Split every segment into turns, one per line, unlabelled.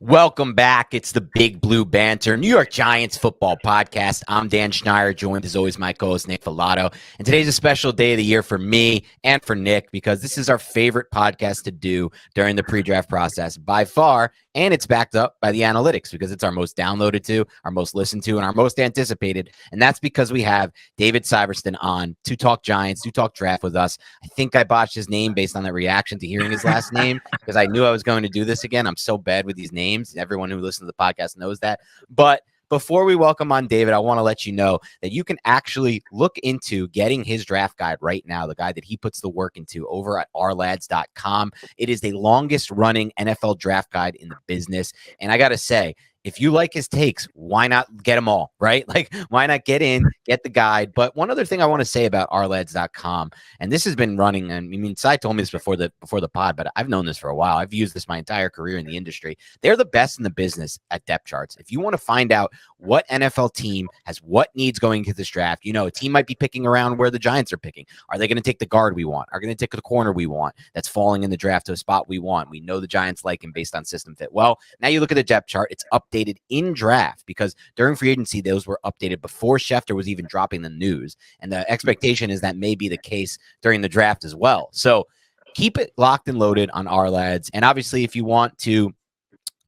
Welcome back. It's the Big Blue Banter, New York Giants football podcast. I'm Dan Schneider, joined as always my co-host Nick Filato. And today's a special day of the year for me and for Nick because this is our favorite podcast to do during the pre-draft process by far. And it's backed up by the analytics because it's our most downloaded to, our most listened to, and our most anticipated. And that's because we have David Syversten on to talk Giants, to talk draft with us. I think I botched his name based on the reaction to hearing his last name because I knew I was going to do this again. I'm so bad with these names. Everyone who listens to the podcast knows that. But before we welcome on David, I want to let you know that you can actually look into getting his draft guide right now, the guide that he puts the work into over at Ourlads.com. It is the longest running NFL draft guide in the business. And I got to say, if you like his takes, why not get them all, right? Like, why not get in, get the guide? But one other thing I want to say about Ourlads.com, and this has been running, and I mean, Cy told me this before the pod, but I've known this for a while. I've used this my entire career in the industry. They're the best in the business at depth charts. If you want to find out what NFL team has what needs going into this draft, a team might be picking around where the Giants are picking. Are they going to take the guard we want? Are they going to take the corner we want that's falling in the draft to a spot we want? We know the Giants like him based on system fit. Well, now you look at the depth chart, it's updated in draft because during free agency, those were updated before Schefter was even dropping the news. And the expectation is that may be the case during the draft as well. So keep it locked and loaded on Ourlads. And obviously, if you want to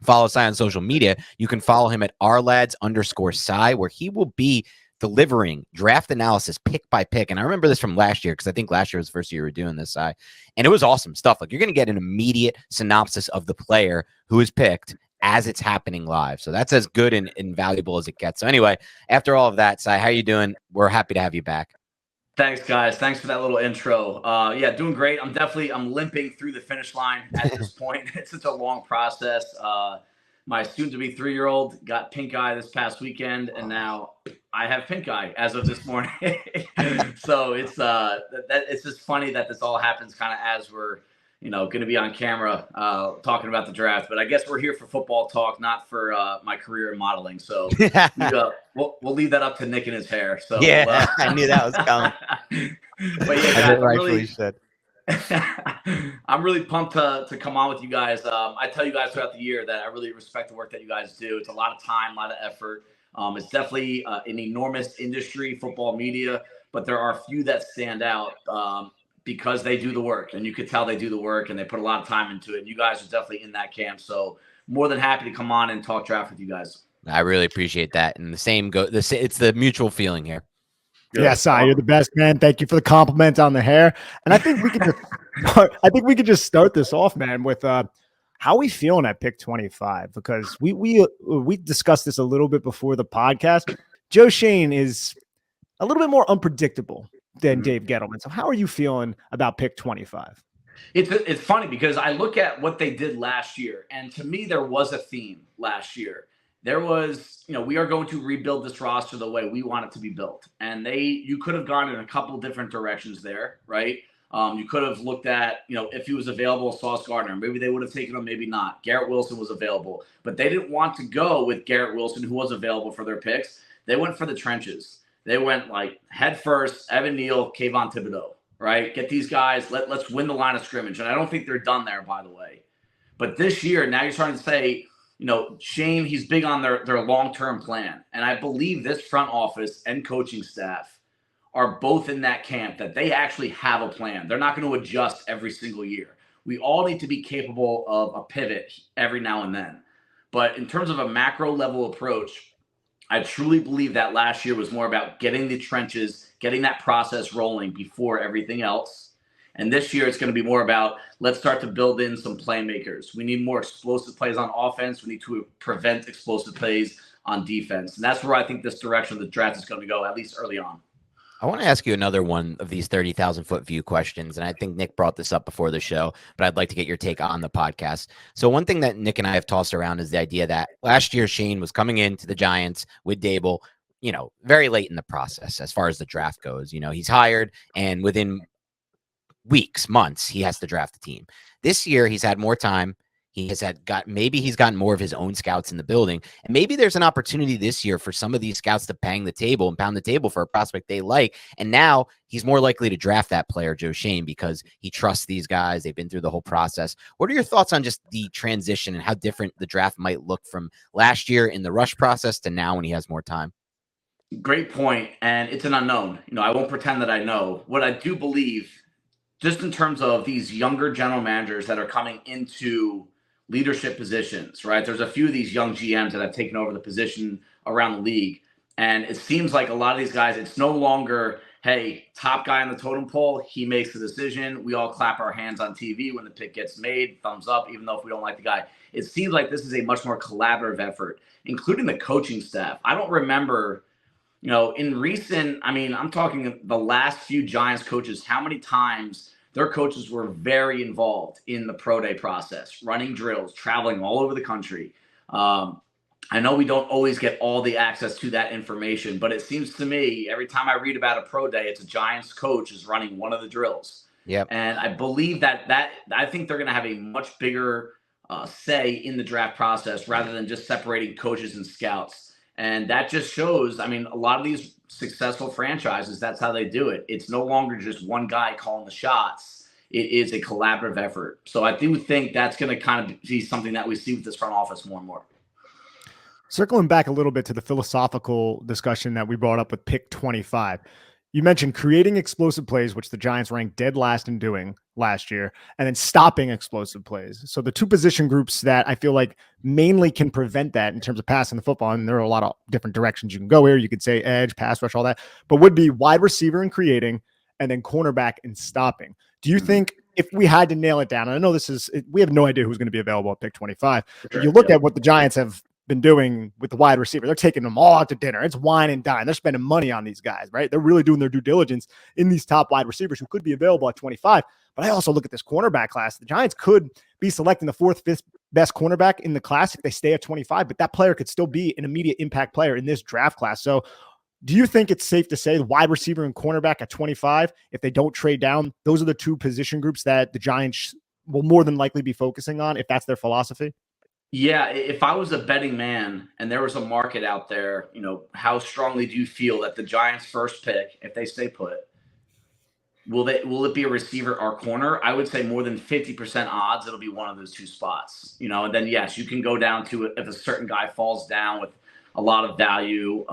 follow Cy on social media, you can follow him at Ourlads_Cy, where he will be delivering draft analysis pick by pick. And I remember this from last year because I think last year was the first year we were doing this, Cy. And it was awesome stuff. Like, you're going to get an immediate synopsis of the player who is picked as it's happening live. So that's as good and valuable as it gets. So anyway, after all of that, Cy, how you doing? We're happy to have you back.
Thanks, guys. Thanks for that little intro. Yeah, doing great. I'm limping through the finish line at this point. It's such a long process. My soon-to-be 3-year-old got pink eye this past weekend, and now I have pink eye as of this morning. So it's just funny that this all happens kind of as we're going to be on camera talking about the draft. But I guess we're here for football talk, not for my career in modeling. So we'll leave that up to Nick and his hair. So
yeah, I knew that was coming.
But yeah, guys, I'm really pumped to come on with you guys. I tell you guys throughout the year that I really respect the work that you guys do. It's a lot of time, a lot of effort. It's definitely an enormous industry, football media, but there are a few that stand out because they do the work, and you could tell they do the work and they put a lot of time into it. And you guys are definitely in that camp. So more than happy to come on and talk draft with you guys.
I really appreciate that. And the same it's the mutual feeling here.
Good. Yeah, Cy, you're the best, man. Thank you for the compliment on the hair. And I think we could just start this off, man, with how we feeling at pick 25, because we discussed this a little bit before the podcast. Joe Schoen is a little bit more unpredictable than Dave Gettleman. So how are you feeling about pick 25?
It's funny because I look at what they did last year, and to me, there was a theme last year. There was, we are going to rebuild this roster the way we want it to be built. And you could have gone in a couple different directions there, right? You could have looked at, if he was available, Sauce Gardner. Maybe they would have taken him, maybe not. Garrett Wilson was available. But they didn't want to go with Garrett Wilson, who was available for their picks. They went for the trenches. They went like head first, Evan Neal, Kayvon Thibodeau, right? Get these guys, let's win the line of scrimmage. And I don't think they're done there, by the way. But this year, now you're starting to say, Shane, he's big on their long-term plan. And I believe this front office and coaching staff are both in that camp that they actually have a plan. They're not going to adjust every single year. We all need to be capable of a pivot every now and then. But in terms of a macro level approach, I truly believe that last year was more about getting the trenches, getting that process rolling before everything else. And this year it's going to be more about, let's start to build in some playmakers. We need more explosive plays on offense. We need to prevent explosive plays on defense. And that's where I think this direction of the draft is going to go, at least early on.
I want to ask you another one of these 30,000-foot view questions, and I think Nick brought this up before the show, but I'd like to get your take on the podcast. So one thing that Nick and I have tossed around is the idea that last year Shane was coming into the Giants with Dable, very late in the process as far as the draft goes. He's hired, and within weeks, months, he has to draft the team. This year, he's had more time. Maybe he's gotten more of his own scouts in the building. And maybe there's an opportunity this year for some of these scouts to pound the table for a prospect they like. And now he's more likely to draft that player, Joe Shane, because he trusts these guys. They've been through the whole process. What are your thoughts on just the transition and how different the draft might look from last year in the rush process to now when he has more time?
Great point. And it's an unknown. I won't pretend that I know. What I do believe, just in terms of these younger general managers that are coming into leadership positions, right? There's a few of these young GMs that have taken over the position around the league. And it seems like a lot of these guys, it's no longer, hey, top guy on the totem pole, he makes the decision. We all clap our hands on TV when the pick gets made, thumbs up, even though if we don't like the guy. It seems like this is a much more collaborative effort, including the coaching staff. I don't remember, in recent, I'm talking the last few Giants coaches, how many times their coaches were very involved in the pro day process, running drills, traveling all over the country. I know we don't always get all the access to that information, but it seems to me every time I read about a pro day, it's a Giants coach is running one of the drills.
Yep.
And I believe that I think they're going to have a much bigger say in the draft process rather than just separating coaches and scouts. And that just shows, a lot of these successful franchises, that's how they do it. It's no longer just one guy calling the shots. It is a collaborative effort. So I do think that's going to kind of be something that we see with this front office more and more.
Circling back a little bit to the philosophical discussion that we brought up with pick 25, you mentioned creating explosive plays, which the Giants ranked dead last in doing last year, and then stopping explosive plays. So the two position groups that I feel like mainly can prevent that in terms of passing the football, and there are a lot of different directions you can go here. You could say edge, pass rush, all that, but would be wide receiver and creating, and then cornerback and stopping. Do you think if we had to nail it down, and I know we have no idea who's going to be available at pick 25, but you look at what the Giants have been doing with the wide receiver. They're taking them all out to dinner. It's wine and dine. They're spending money on these guys, right? They're really doing their due diligence in these top wide receivers who could be available at 25. But I also look at this cornerback class. The Giants could be selecting the fourth, fifth best cornerback in the class if they stay at 25, but that player could still be an immediate impact player in this draft class. So do you think it's safe to say the wide receiver and cornerback at 25, if they don't trade down, those are the two position groups that the Giants will more than likely be focusing on if that's their philosophy?
Yeah, if I was a betting man and there was a market out there, how strongly do you feel that the Giants' first pick, if they stay put, will it be a receiver or corner? I would say more than 50% odds it'll be one of those two spots. And then yes, you can go down to it if a certain guy falls down with a lot of value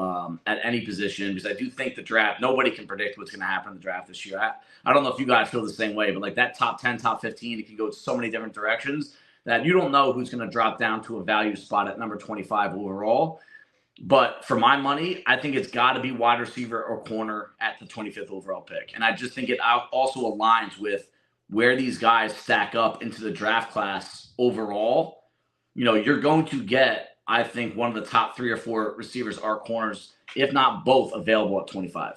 at any position, because I do think the draft, nobody can predict what's going to happen in the draft this year. I don't know if you guys feel the same way, but like that top 10, top 15, it can go so many different directions that you don't know who's going to drop down to a value spot at number 25 overall. But for my money, I think it's got to be wide receiver or corner at the 25th overall pick. And I just think it also aligns with where these guys stack up into the draft class overall. You're going to get, I think, one of the top 3 or 4 receivers or corners, if not both, available at 25.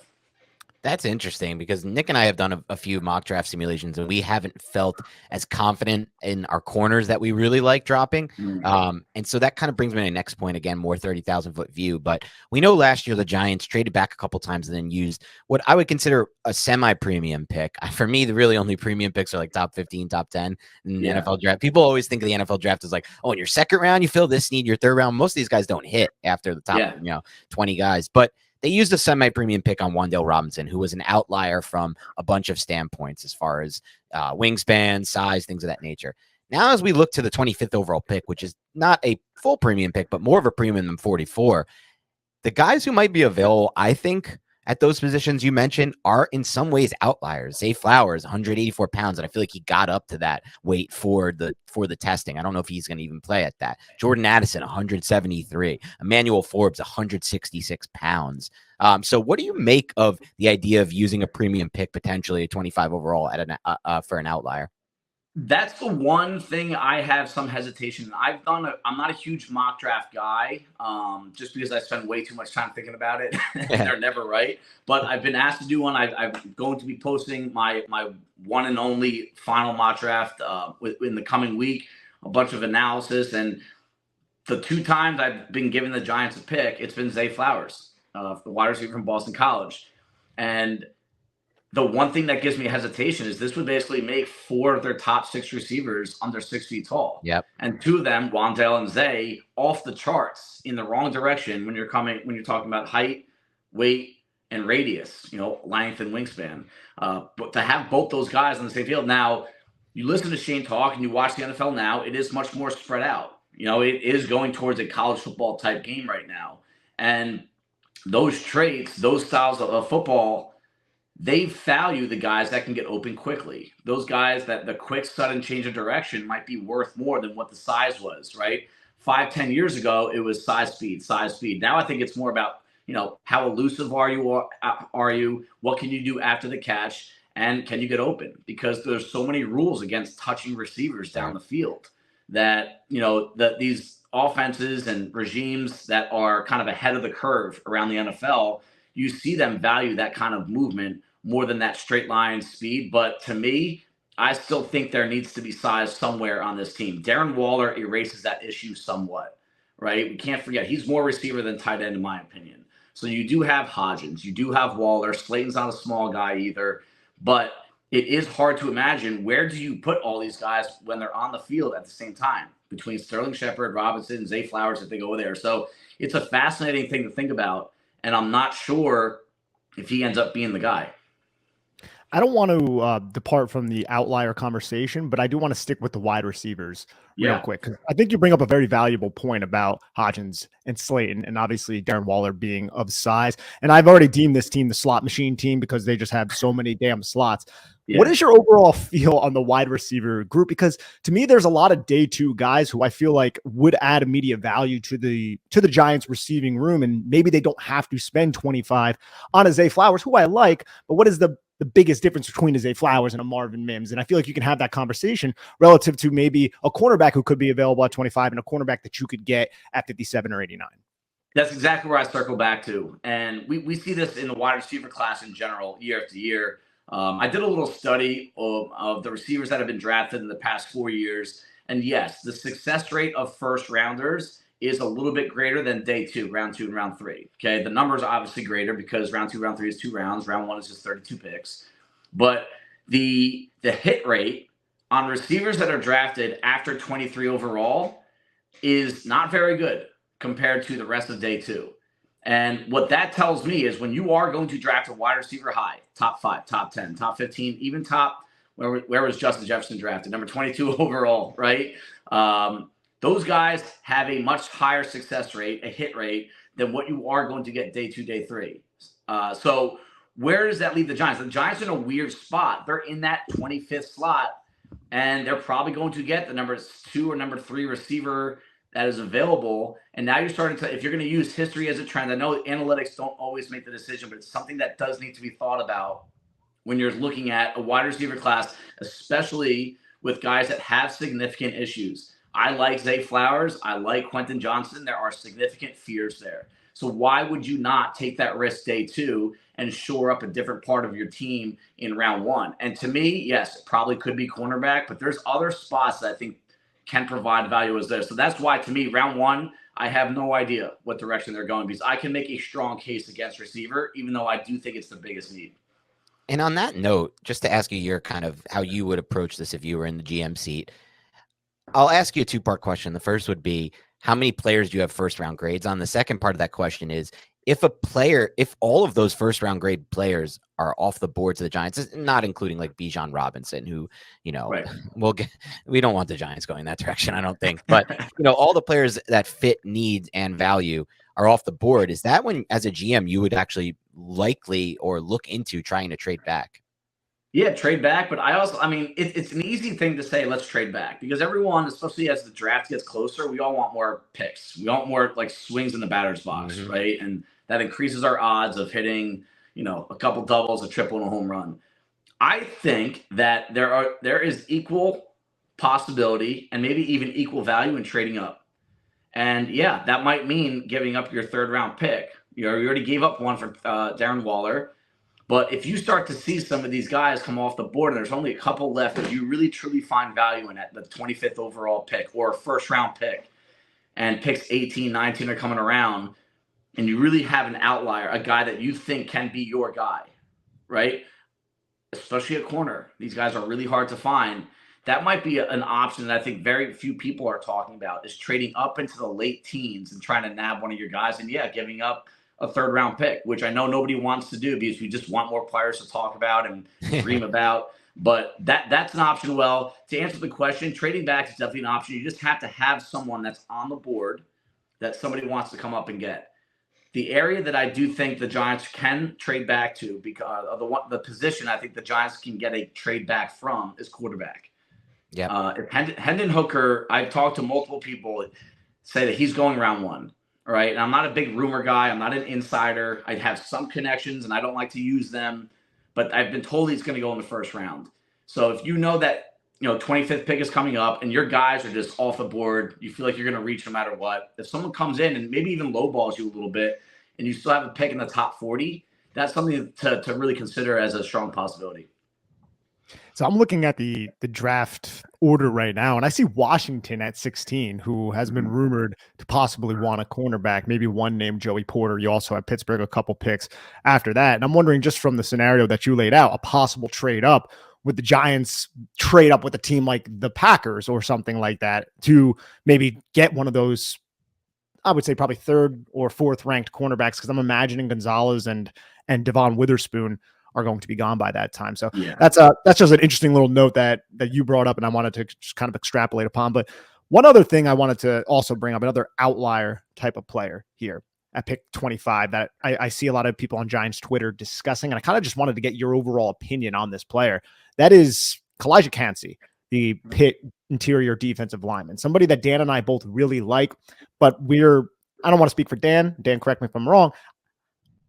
That's interesting because Nick and I have done a few mock draft simulations and we haven't felt as confident in our corners that we really like dropping. And so that kind of brings me to the next point again, more 30,000 foot view. But we know last year the Giants traded back a couple times and then used what I would consider a semi-premium pick. For me, the really only premium picks are like top 15, top 10 in the NFL draft. People always think of the NFL draft as like, oh, in your second round, you fill this need, your third round. Most of these guys don't hit after the top 20 guys. But they used a semi-premium pick on Wan'Dale Robinson, who was an outlier from a bunch of standpoints as far as wingspan, size, things of that nature. Now, as we look to the 25th overall pick, which is not a full premium pick, but more of a premium than 44, the guys who might be available, I think, at those positions you mentioned are in some ways outliers. Zay Flowers, 184 pounds, and I feel like he got up to that weight for the testing. I don't know if he's going to even play at that. Jordan Addison, 173. Emmanuel Forbes, 166 pounds. So what do you make of the idea of using a premium pick, potentially a 25 overall for an outlier?
That's the one thing I have some hesitation. I'm not a huge mock draft guy, just because I spend way too much time thinking about it. And they're never right. But I've been asked to do one. I'm going to be posting my one and only final mock draft in the coming week, a bunch of analysis. And the 2 times I've been given the Giants a pick, it's been Zay Flowers, the wide receiver from Boston College. And the one thing that gives me hesitation is this would basically make 4 of their top 6 receivers under 6 feet tall.
Yep.
And 2 of them, Wandale and Zay, off the charts in the wrong direction when you're talking about height, weight, and radius, length and wingspan. But to have both those guys on the same field. Now, you listen to Shane talk and you watch the NFL now, it is much more spread out. It is going towards a college football type game right now. And those traits, those styles of football, they value the guys that can get open quickly. Those guys that the quick, sudden change of direction might be worth more than what the size was, right? 5-10 years ago, it was size, speed. Now I think it's more about, how elusive are you? What can you do after the catch? And can you get open? Because there's so many rules against touching receivers down the field that, that these offenses and regimes that are kind of ahead of the curve around the NFL, you see them value that kind of movement more than that straight line speed. But to me, I still think there needs to be size somewhere on this team. Darren Waller erases that issue somewhat, right? We can't forget he's more receiver than tight end, in my opinion. So you do have Hodgins, you do have Waller. Slayton's not a small guy either, but it is hard to imagine where do you put all these guys when they're on the field at the same time between Sterling Shepard, Robinson, Zay Flowers if they go there. So it's a fascinating thing to think about, and I'm not sure if he ends up being the guy.
I don't want to depart from the outlier conversation, but I do want to stick with the wide receivers real quick. 'Cause I think you bring up a very valuable point about Hodgins and Slayton, and obviously Darren Waller being of size. And I've already deemed this team the slot machine team because they just have so many damn slots. Yeah. What is your overall feel on the wide receiver group? Because to me, there's a lot of day 2 guys who I feel like would add immediate value to the Giants receiving room. And maybe they don't have to spend 25 on a Zay Flowers, who I like, but what is the biggest difference between a Zay Flowers and a Marvin Mims? And I feel like you can have that conversation relative to maybe a cornerback who could be available at 25 and a cornerback that you could get at 57 or 89.
That's exactly where I circle back to. And we see this in the wide receiver class in general, year after year. I did a little study of the receivers that have been drafted in the past 4 years. And yes, the success rate of first rounders is a little bit greater than day 2, round 2, and round 3. Okay. The numbers are obviously greater because round 2, round 3 is 2 rounds. Round 1 is just 32 picks. But the hit rate on receivers that are drafted after 23 overall is not very good compared to the rest of day 2. And what that tells me is when you are going to draft a wide receiver high, top 5, top 10, top 15, even top, where was Justin Jefferson drafted? Number 22 overall, right? Those guys have a much higher success rate, a hit rate, than what you are going to get day 2, day 3. So where does that leave the Giants? The Giants are in a weird spot. They're in that 25th slot, and they're probably going to get the number 2 or number 3 receiver that is available. And now you're starting to, if you're going to use history as a trend, I know analytics don't always make the decision, but it's something that does need to be thought about when you're looking at a wide receiver class, especially with guys that have significant issues. I like Zay Flowers. I like Quentin Johnson. There are significant fears there. So why would you not take that risk day 2 and shore up a different part of your team in round 1? And to me, yes, it probably could be cornerback, but there's other spots that I think can provide value as there. So that's why, to me, round 1, I have no idea what direction they're going because I can make a strong case against receiver, even though I do think it's the biggest need.
And on that note, just to ask you your kind of how you would approach this if you were in the GM seat, I'll ask you a 2-part question. The first would be, how many players do you have first round grades on? The second part of that question is, if all of those first round grade players are off the board to the Giants, not including like Bijan Robinson, who, right. We don't want the Giants going that direction, I don't think. But, all the players that fit needs and value are off the board. Is that when, as a GM, you would actually likely or look into trying to trade back?
Yeah, trade back. But it's an easy thing to say, let's trade back, because everyone, especially as the draft gets closer, we all want more picks. We want more like swings in the batter's box, right? And that increases our odds of hitting, a couple doubles, a triple, and a home run. I think that there is equal possibility and maybe even equal value in trading up. And yeah, that might mean giving up your 3rd round pick. You already gave up one for Darren Waller. But if you start to see some of these guys come off the board and there's only a couple left that you really truly find value in at the 25th overall pick or a 1st round pick, and picks 18, 19 are coming around, and you really have an outlier, a guy that you think can be your guy, right? especially a corner. These guys are really hard to find. That might be an option that I think very few people are talking about, is trading up into the late teens and trying to nab one of your guys, and giving up a third round pick, which I know nobody wants to do because we just want more players to talk about and dream about. But that's an option. Well, to answer the question, trading back is definitely an option. You just have to have someone that's on the board that somebody wants to come up and get. The area that I do think the Giants can trade back to, because of the position I think the Giants can get a trade back from, is quarterback.
Yeah.
If Hendon Hooker, I've talked to multiple people say that he's going round 1. All right. And I'm not a big rumor guy. I'm not an insider. I have some connections and I don't like to use them, but I've been told he's going to go in the first round. So if you know that, 25th pick is coming up and your guys are just off the board, you feel like you're going to reach no matter what. If someone comes in and maybe even lowballs you a little bit and you still have a pick in the top 40, that's something to really consider as a strong possibility.
So I'm looking at the draft order right now, and I see Washington at 16, who has been rumored to possibly want a cornerback, maybe one named Joey Porter. You also have Pittsburgh, a couple picks after that. And I'm wondering, just from the scenario that you laid out, a possible trade up, would the Giants trade up with a team like the Packers or something like that to maybe get one of those, I would say probably 3rd or 4th ranked cornerbacks, because I'm imagining Gonzalez and Devon Witherspoon are going to be gone by that time. So that's just an interesting little note that you brought up, and I wanted to just kind of extrapolate upon. But one other thing I wanted to also bring up, another outlier type of player here at pick 25 that I see a lot of people on Giants Twitter discussing, and I kind of just wanted to get your overall opinion on this player. That is Kalijah Kancey, the Pitt interior defensive lineman, somebody that Dan and I both really like, but I don't want to speak for Dan. Dan, correct me if I'm wrong.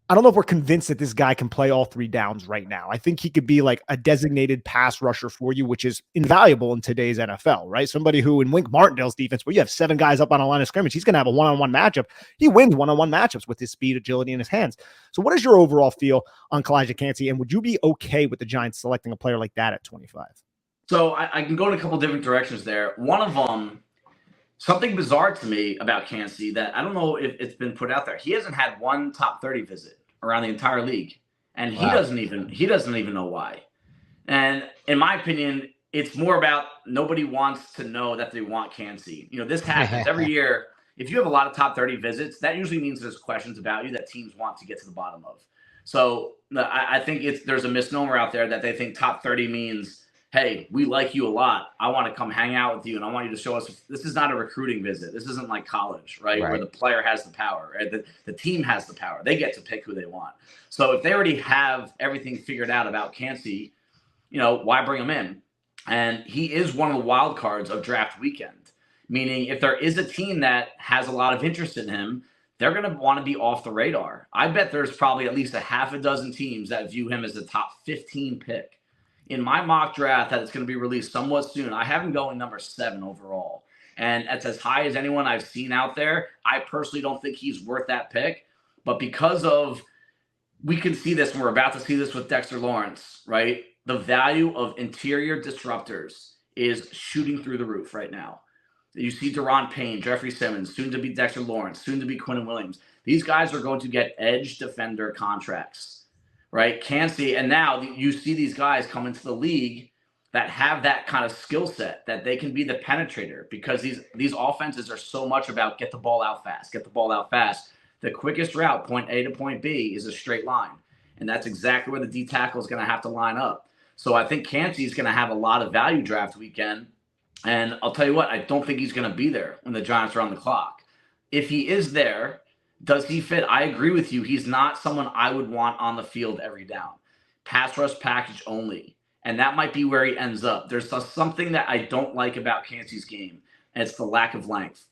I don't know if we're convinced that this guy can play all 3 downs right now. I think he could be like a designated pass rusher for you, which is invaluable in today's NFL, right? Somebody who in Wink Martindale's defense, where you have 7 guys up on a line of scrimmage, he's going to have a one-on-one matchup. He wins one-on-one matchups with his speed, agility, in his hands. So what is your overall feel on Kalijah Kancey, and would you be okay with the Giants selecting a player like that at 25?
So I can go in a couple different directions there. One of them, something bizarre to me about Kancey that I don't know if it's been put out there. He hasn't had one top 30 visit around the entire league, and he doesn't even know why. And in my opinion, it's more about nobody wants to know that they want Kancey. This happens every year. If you have a lot of top 30 visits, that usually means there's questions about you that teams want to get to the bottom of. So I think there's a misnomer out there that they think top 30 means, hey, we like you a lot. I want to come hang out with you, and I want you to show us. This is not a recruiting visit. This isn't like college, right? Where the player has the power, right? The team has the power. They get to pick who they want. So if they already have everything figured out about Kancey, why bring him in? And he is one of the wild cards of draft weekend, meaning if there is a team that has a lot of interest in him, they're going to want to be off the radar. I bet there's probably at least a half a dozen teams that view him as the top 15 pick. In my mock draft that is going to be released somewhat soon, I have him going number 7 overall. And that's as high as anyone I've seen out there. I personally don't think he's worth that pick. But because of, we can see this, and we're about to see this with Dexter Lawrence, right? The value of interior disruptors is shooting through the roof right now. You see Deron Payne, Jeffrey Simmons, soon to be Dexter Lawrence, soon to be Quinn Williams. These guys are going to get edge defender contracts. Right, Kancey, and now you see these guys come into the league that have that kind of skill set that they can be the penetrator, because these offenses are so much about get the ball out fast. The quickest route, point A to point B, is a straight line, and that's exactly where the D tackle is going to have to line up. So I think Kancey is going to have a lot of value draft weekend, and I'll tell you what, I don't think he's going to be there when the Giants are on the clock. If he is there, does he fit? I agree with you. He's not someone I would want on the field every down. Pass rush package only. And that might be where he ends up. There's something that I don't like about Kancey's game, and it's the lack of length.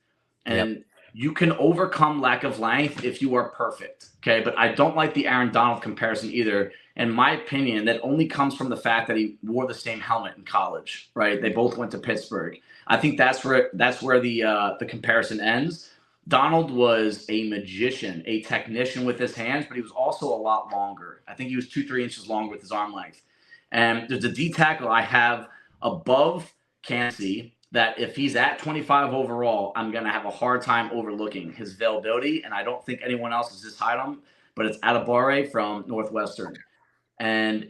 And you can overcome lack of length if you are perfect. Okay. But I don't like the Aaron Donald comparison either. In my opinion, that only comes from the fact that he wore the same helmet in college, right? They both went to Pittsburgh. I think that's where the comparison ends. Donald was a magician, a technician with his hands, but he was also a lot longer. I think he was 2-3 inches longer with his arm length. And there's a D tackle I have above Kancey that if he's at 25 overall, I'm going to have a hard time overlooking his availability. And I don't think anyone else is this high on him, but it's Adebawore from Northwestern. And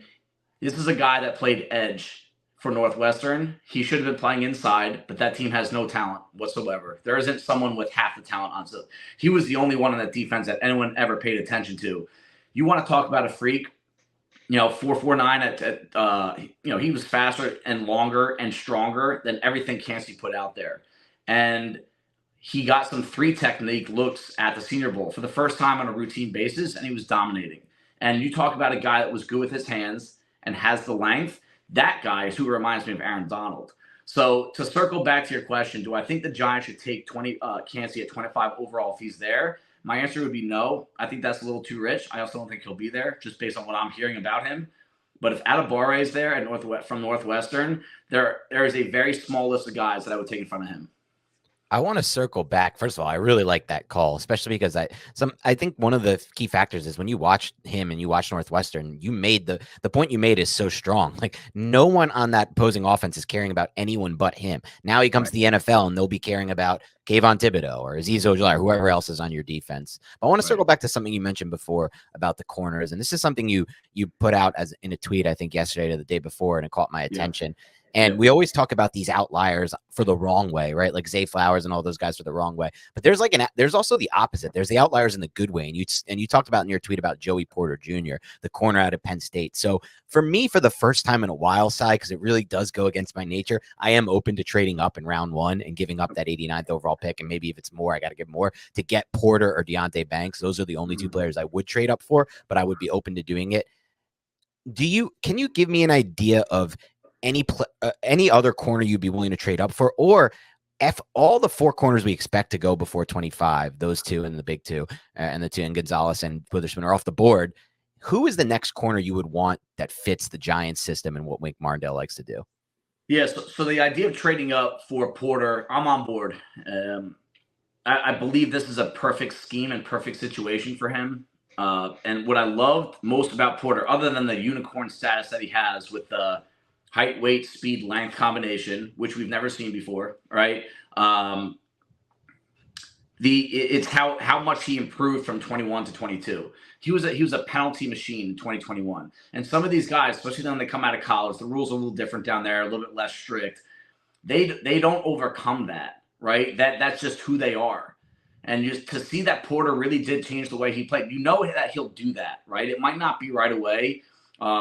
This is a guy that played edge for Northwestern. He should have been playing inside, but that team has no talent whatsoever. There isn't someone with half the talent on. So he was the only one on that defense that anyone ever paid attention to. You want to talk about a freak? 4.49 he was faster and longer and stronger than everything Cansey put out there. And he got some 3 technique looks at the Senior Bowl for the first time on a routine basis, and he was dominating. And you talk about a guy that was good with his hands and has the length. That guy is who reminds me of Aaron Donald. So to circle back to your question, do I think the Giants should take Cansey at 25 overall if he's there? My answer would be no. I think that's a little too rich. I also don't think he'll be there just based on what I'm hearing about him. But if Adebawore is there from Northwestern, there is a very small list of guys that I would take in front of him.
I want to circle back. First of all, I really like that call, especially because I think one of the key factors is when you watch him and you watch Northwestern, you made the point you made is so strong. Like no one on that opposing offense is caring about anyone but him. Now he comes to the NFL and they'll be caring about Kayvon Thibodeau or Azeez Ojulari or whoever else is on your defense. But I want to circle back to something you mentioned before about the corners. And this is something you put out as in a tweet, I think yesterday or the day before, and it caught my attention. Yeah. And we always talk about these outliers for the wrong way, right? Like Zay Flowers and all those guys for the wrong way. But there's also the opposite. There's the outliers in the good way. And you talked about in your tweet about Joey Porter Jr., the corner out of Penn State. So for me, for the first time in a while, Cy, because it really does go against my nature, I am open to trading up in round 1 and giving up that 89th overall pick. And maybe if it's more, I got to give more to get Porter or Deonte Banks. Those are the only 2 players I would trade up for, but I would be open to doing it. Can you give me an idea of any other corner you'd be willing to trade up for, or if all the 4 corners we expect to go before 25, those 2 and the big 2 and the 2 and Gonzalez and Witherspoon are off the board, who is the next corner you would want that fits the Giants system and what Wink Martindale likes to do?
Yeah, so the idea of trading up for Porter, I'm on board. I believe this is a perfect scheme and perfect situation for him. And what I loved most about Porter, other than the unicorn status that he has with the height, weight, speed, length combination, which we've never seen before, right? It's how much he improved from 21 to 22. He was a penalty machine in 2021. And some of these guys, especially when they come out of college, the rules are a little different down there, a little bit less strict. They don't overcome that, right? That's just who they are. And just to see that Porter really did change the way he played, you know that he'll do that, right? It might not be right away.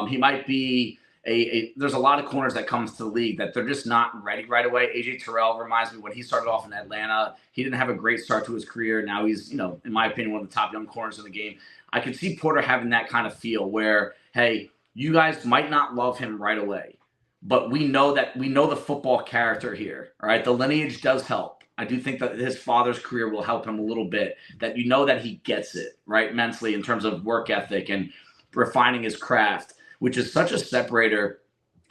He might be there's a lot of corners that comes to the league that they're just not ready right away. AJ Terrell reminds me when he started off in Atlanta, he didn't have a great start to his career. Now he's, in my opinion, one of the top young corners in the game. I could see Porter having that kind of feel where, hey, you guys might not love him right away, but we know the football character here. All right. The lineage does help. I do think that his father's career will help him a little bit, that that he gets it right mentally in terms of work ethic and refining his craft, which is such a separator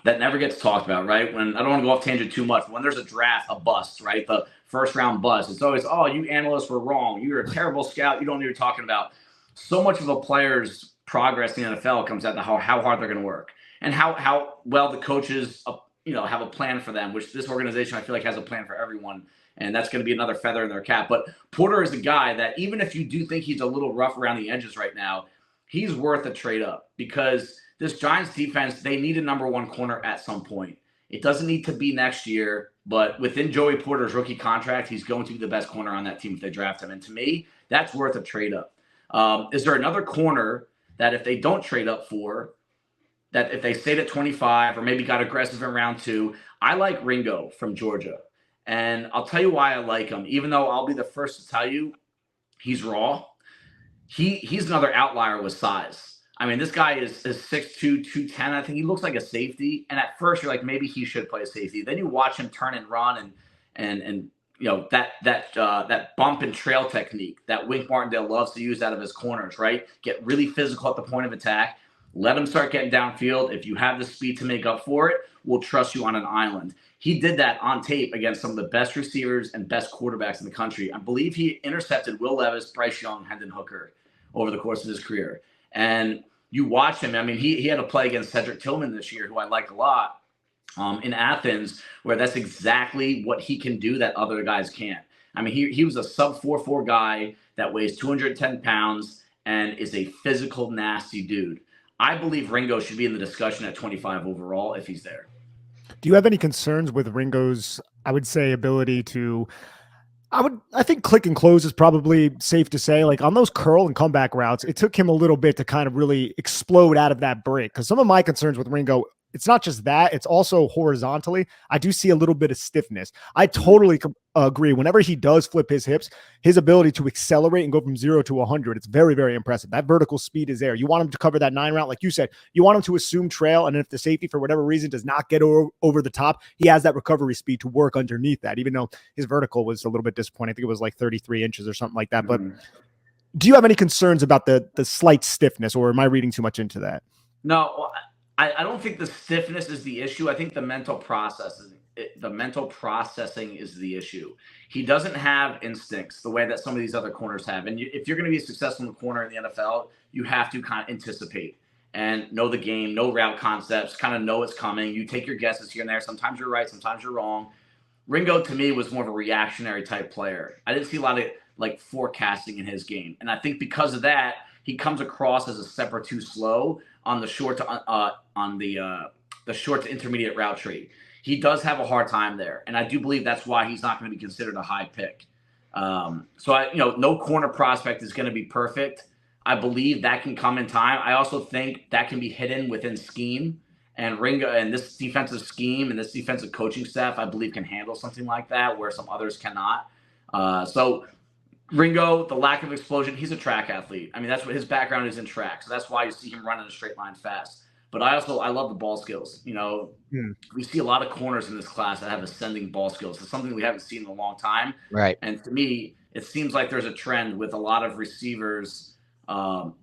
that never gets talked about, right? When I don't want to go off tangent too much, when there's a draft, a bust, right? The first round bust, it's always, oh, you analysts were wrong. You're a terrible scout. You don't know what you're talking about. So much of a player's progress in the NFL comes out to how hard they're going to work and how well the coaches, have a plan for them, which this organization, I feel like, has a plan for everyone. And that's going to be another feather in their cap. But Porter is a guy that even if you do think he's a little rough around the edges right now, he's worth a trade up because this Giants defense, they need a number 1 corner at some point. It doesn't need to be next year, but within Joey Porter's rookie contract, he's going to be the best corner on that team if they draft him. And to me, that's worth a trade up. Is there another corner that if they don't trade up for, that if they stayed at 25 or maybe got aggressive in round 2, I like Ringo from Georgia. And I'll tell you why I like him, even though I'll be the first to tell you he's raw. He's another outlier with size. I mean, this guy is 6'2", 210. I think he looks like a safety. And at first, you're like, maybe he should play safety. Then you watch him turn and run and that bump and trail technique that Wink Martindale loves to use out of his corners, right? Get really physical at the point of attack. Let him start getting downfield. If you have the speed to make up for it, we'll trust you on an island. He did that on tape against some of the best receivers and best quarterbacks in the country. I believe he intercepted Will Levis, Bryce Young, Hendon Hooker over the course of his career. And you watch him. I mean, he had a play against Cedric Tillman this year, who I like a lot, in Athens, where that's exactly what he can do that other guys can't. I mean, he was a sub 4.4 guy that weighs 210 pounds and is a physical, nasty dude. I believe Ringo should be in the discussion at 25 overall if he's there.
Do you have any concerns with Ringo's, I would say, ability to I think click and close is probably safe to say. Like on those curl and comeback routes, it took him a little bit to kind of really explode out of that break. Because some of my concerns with Ringo, it's not just that, it's also horizontally. I do see a little bit of stiffness. I totally agree. Whenever he does flip his hips, his ability to accelerate and go from 0 to 100, it's very, very impressive. That vertical speed is there. You want him to cover that 9 route. Like you said, you want him to assume trail. And if the safety, for whatever reason, does not get over the top, he has that recovery speed to work underneath that, even though his vertical was a little bit disappointing. I think it was like 33 inches or something like that. But do you have any concerns about the slight stiffness, or am I reading too much into that?
No, I don't think the stiffness is the issue. I think the mental processing is the issue. He doesn't have instincts the way that some of these other corners have. And if you're going to be a successful corner in the NFL, you have to kind of anticipate and know the game, know route concepts, kind of know what's coming. You take your guesses here and there. Sometimes you're right, sometimes you're wrong. Ringo, to me, was more of a reactionary type player. I didn't see a lot of like forecasting in his game. And I think because of that, he comes across as a step or two slow on the short to the short to intermediate route tree. He does have a hard time there, and I do believe that's why he's not going to be considered a high pick. No corner prospect is going to be perfect. I believe that can come in time. I also think that can be hidden within scheme, and Ringo and this defensive scheme and this defensive coaching staff, I believe, can handle something like that where some others cannot. Ringo, the lack of explosion, he's a track athlete. I mean, that's what his background is in track. So that's why you see him running a straight line fast. But I love the ball skills. We see a lot of corners in this class that have ascending ball skills. It's something we haven't seen in a long time.
Right.
And to me, it seems like there's a trend with a lot of receivers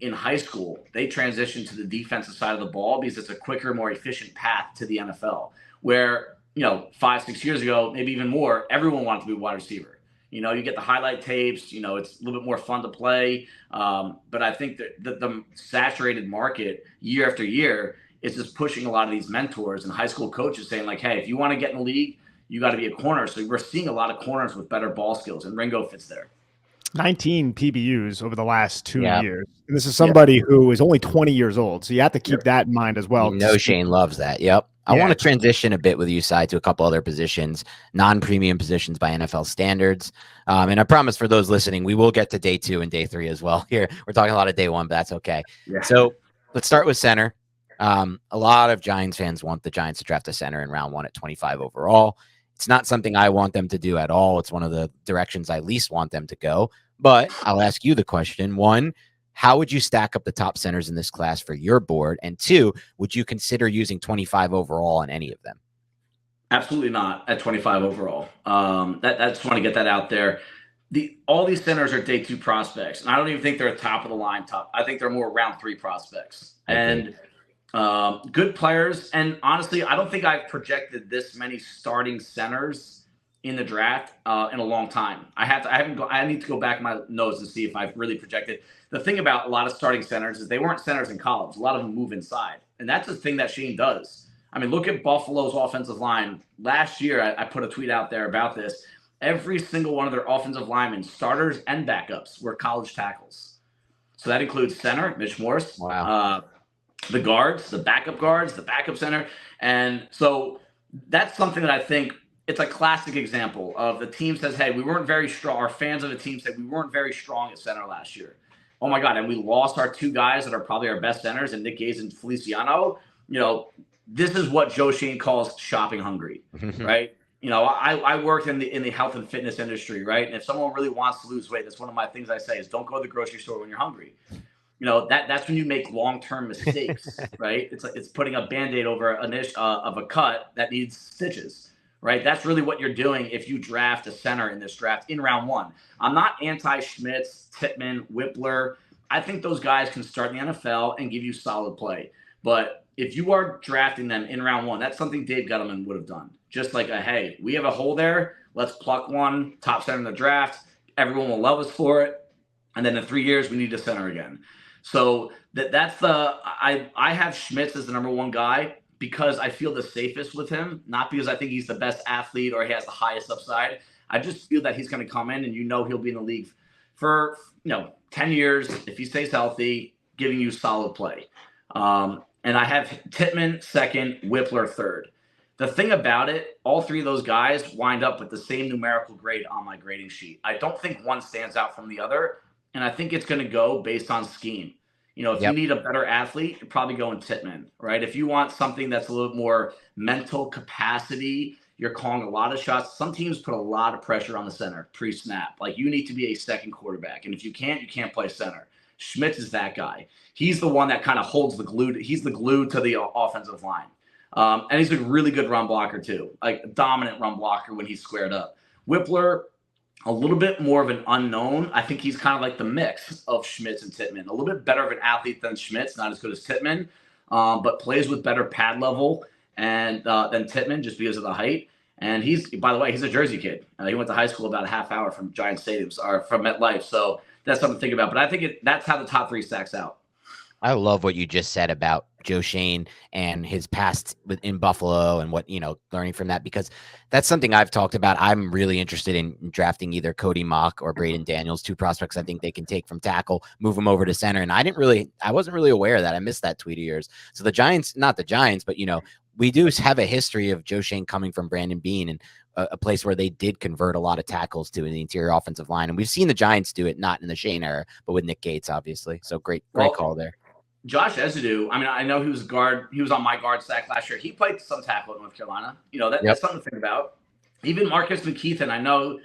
in high school. They transition to the defensive side of the ball because it's a quicker, more efficient path to the NFL. Where, 5-6 years ago, maybe even more, everyone wanted to be a wide receiver. You get the highlight tapes, it's a little bit more fun to play. But I think that the saturated market year after year is just pushing a lot of these mentors and high school coaches saying like, hey, if you want to get in the league, you got to be a corner. So we're seeing a lot of corners with better ball skills, and Ringo fits there.
19 PBUs over the last 2 years. And this is somebody who is only 20 years old. So you have to keep that in mind as well.
Shane loves that. Yep. I want to transition a bit with you, Cy, to a couple other positions, non-premium positions by NFL standards. And I promise for those listening, we will get to day 2 and day 3 as well here. We're talking a lot of day 1, but that's okay. Yeah. So let's start with center. A lot of Giants fans want the Giants to draft a center in round 1 at 25 overall. It's not something I want them to do at all. It's one of the directions I least want them to go. But I'll ask you the question. 1, how would you stack up the top centers in this class for your board? And 2, would you consider using 25 overall on any of them?
Absolutely not at 25 overall. I just want to get that out there. All these centers are day 2 prospects, and I don't even think they're top of the line top. I think they're more round 3 prospects. Okay. And good players. And honestly, I don't think I've projected this many starting centers in the draft in a long time. I need to go back in my notes to see if I've really projected. The thing about a lot of starting centers is they weren't centers in college. A lot of them move inside. And that's the thing that Shane does. I mean, look at Buffalo's offensive line. Last year, I put a tweet out there about this. Every single one of their offensive linemen, starters and backups, were college tackles. So that includes center, Mitch Morse.
Wow.
The guards, the backup center. And so that's something that I think it's a classic example of the team says, hey, we weren't very strong. Our fans of the team said we weren't very strong at center last year. Oh my God. And we lost our 2 guys that are probably our best centers, and Nick Gaze and Feliciano. This is what Joe Shane calls shopping hungry, right? I worked in the health and fitness industry, right? And if someone really wants to lose weight, that's one of my things I say is don't go to the grocery store when you're hungry. That's when you make long-term mistakes, right? It's like it's putting a Band-Aid over an of a cut that needs stitches, right? That's really what you're doing if you draft a center in this draft in round 1. I'm not anti-Schmitz, Tittman, Whippler. I think those guys can start in the NFL and give you solid play. But if you are drafting them in round 1, that's something Dave Gettleman would have done. Just like hey, we have a hole there. Let's pluck one, top center in the draft. Everyone will love us for it. And then in 3 years, we need a center again. So that's I have Schmitz as the number 1 guy because I feel the safest with him, not because I think he's the best athlete or he has the highest upside. I just feel that he's going to come in and he'll be in the league for 10 years if he stays healthy, giving you solid play. And I have Tittman second, Whippler third. The thing about it, all three of those guys wind up with the same numerical grade on my grading sheet. I don't think one stands out from the other, and I think it's going to go based on scheme. If you need a better athlete, you're probably going Tittman, right? If you want something that's a little more mental capacity, you're calling a lot of shots. Some teams put a lot of pressure on the center pre-snap. Like, you need to be a second quarterback, and if you can't play center. Schmitz is that guy. He's the one that kind of holds the glue. He's the glue to the offensive line. And he's a really good run blocker too, like a dominant run blocker when he's squared up. Whippler, a little bit more of an unknown. I think he's kind of like the mix of Schmitz and Tittman. A little bit better of an athlete than Schmitz, not as good as Tittman, but plays with better pad level and than Tittman just because of the height. And by the way, he's a Jersey kid. He went to high school about a half hour from Giant Stadiums or from MetLife. So that's something to think about. But I think that's how the top three stacks out.
I love what you just said about Joe Shane and his past in Buffalo and what, learning from that, because that's something I've talked about. I'm really interested in drafting either Cody Mock or Braden Daniels, two prospects I think they can take from tackle, move them over to center. And I wasn't really aware of that. I missed that tweet of yours. So the Giants, not the Giants, but, we do have a history of Joe Shane coming from Brandon Beane and a place where they did convert a lot of tackles to in the interior offensive line. And we've seen the Giants do it, not in the Shane era, but with Nick Gates, obviously. So great call there.
Josh Ezeudu, I know he was guard. He was on my guard stack last year. He played some tackle at North Carolina. That's something to think about. Even Marcus McKeithen, I know,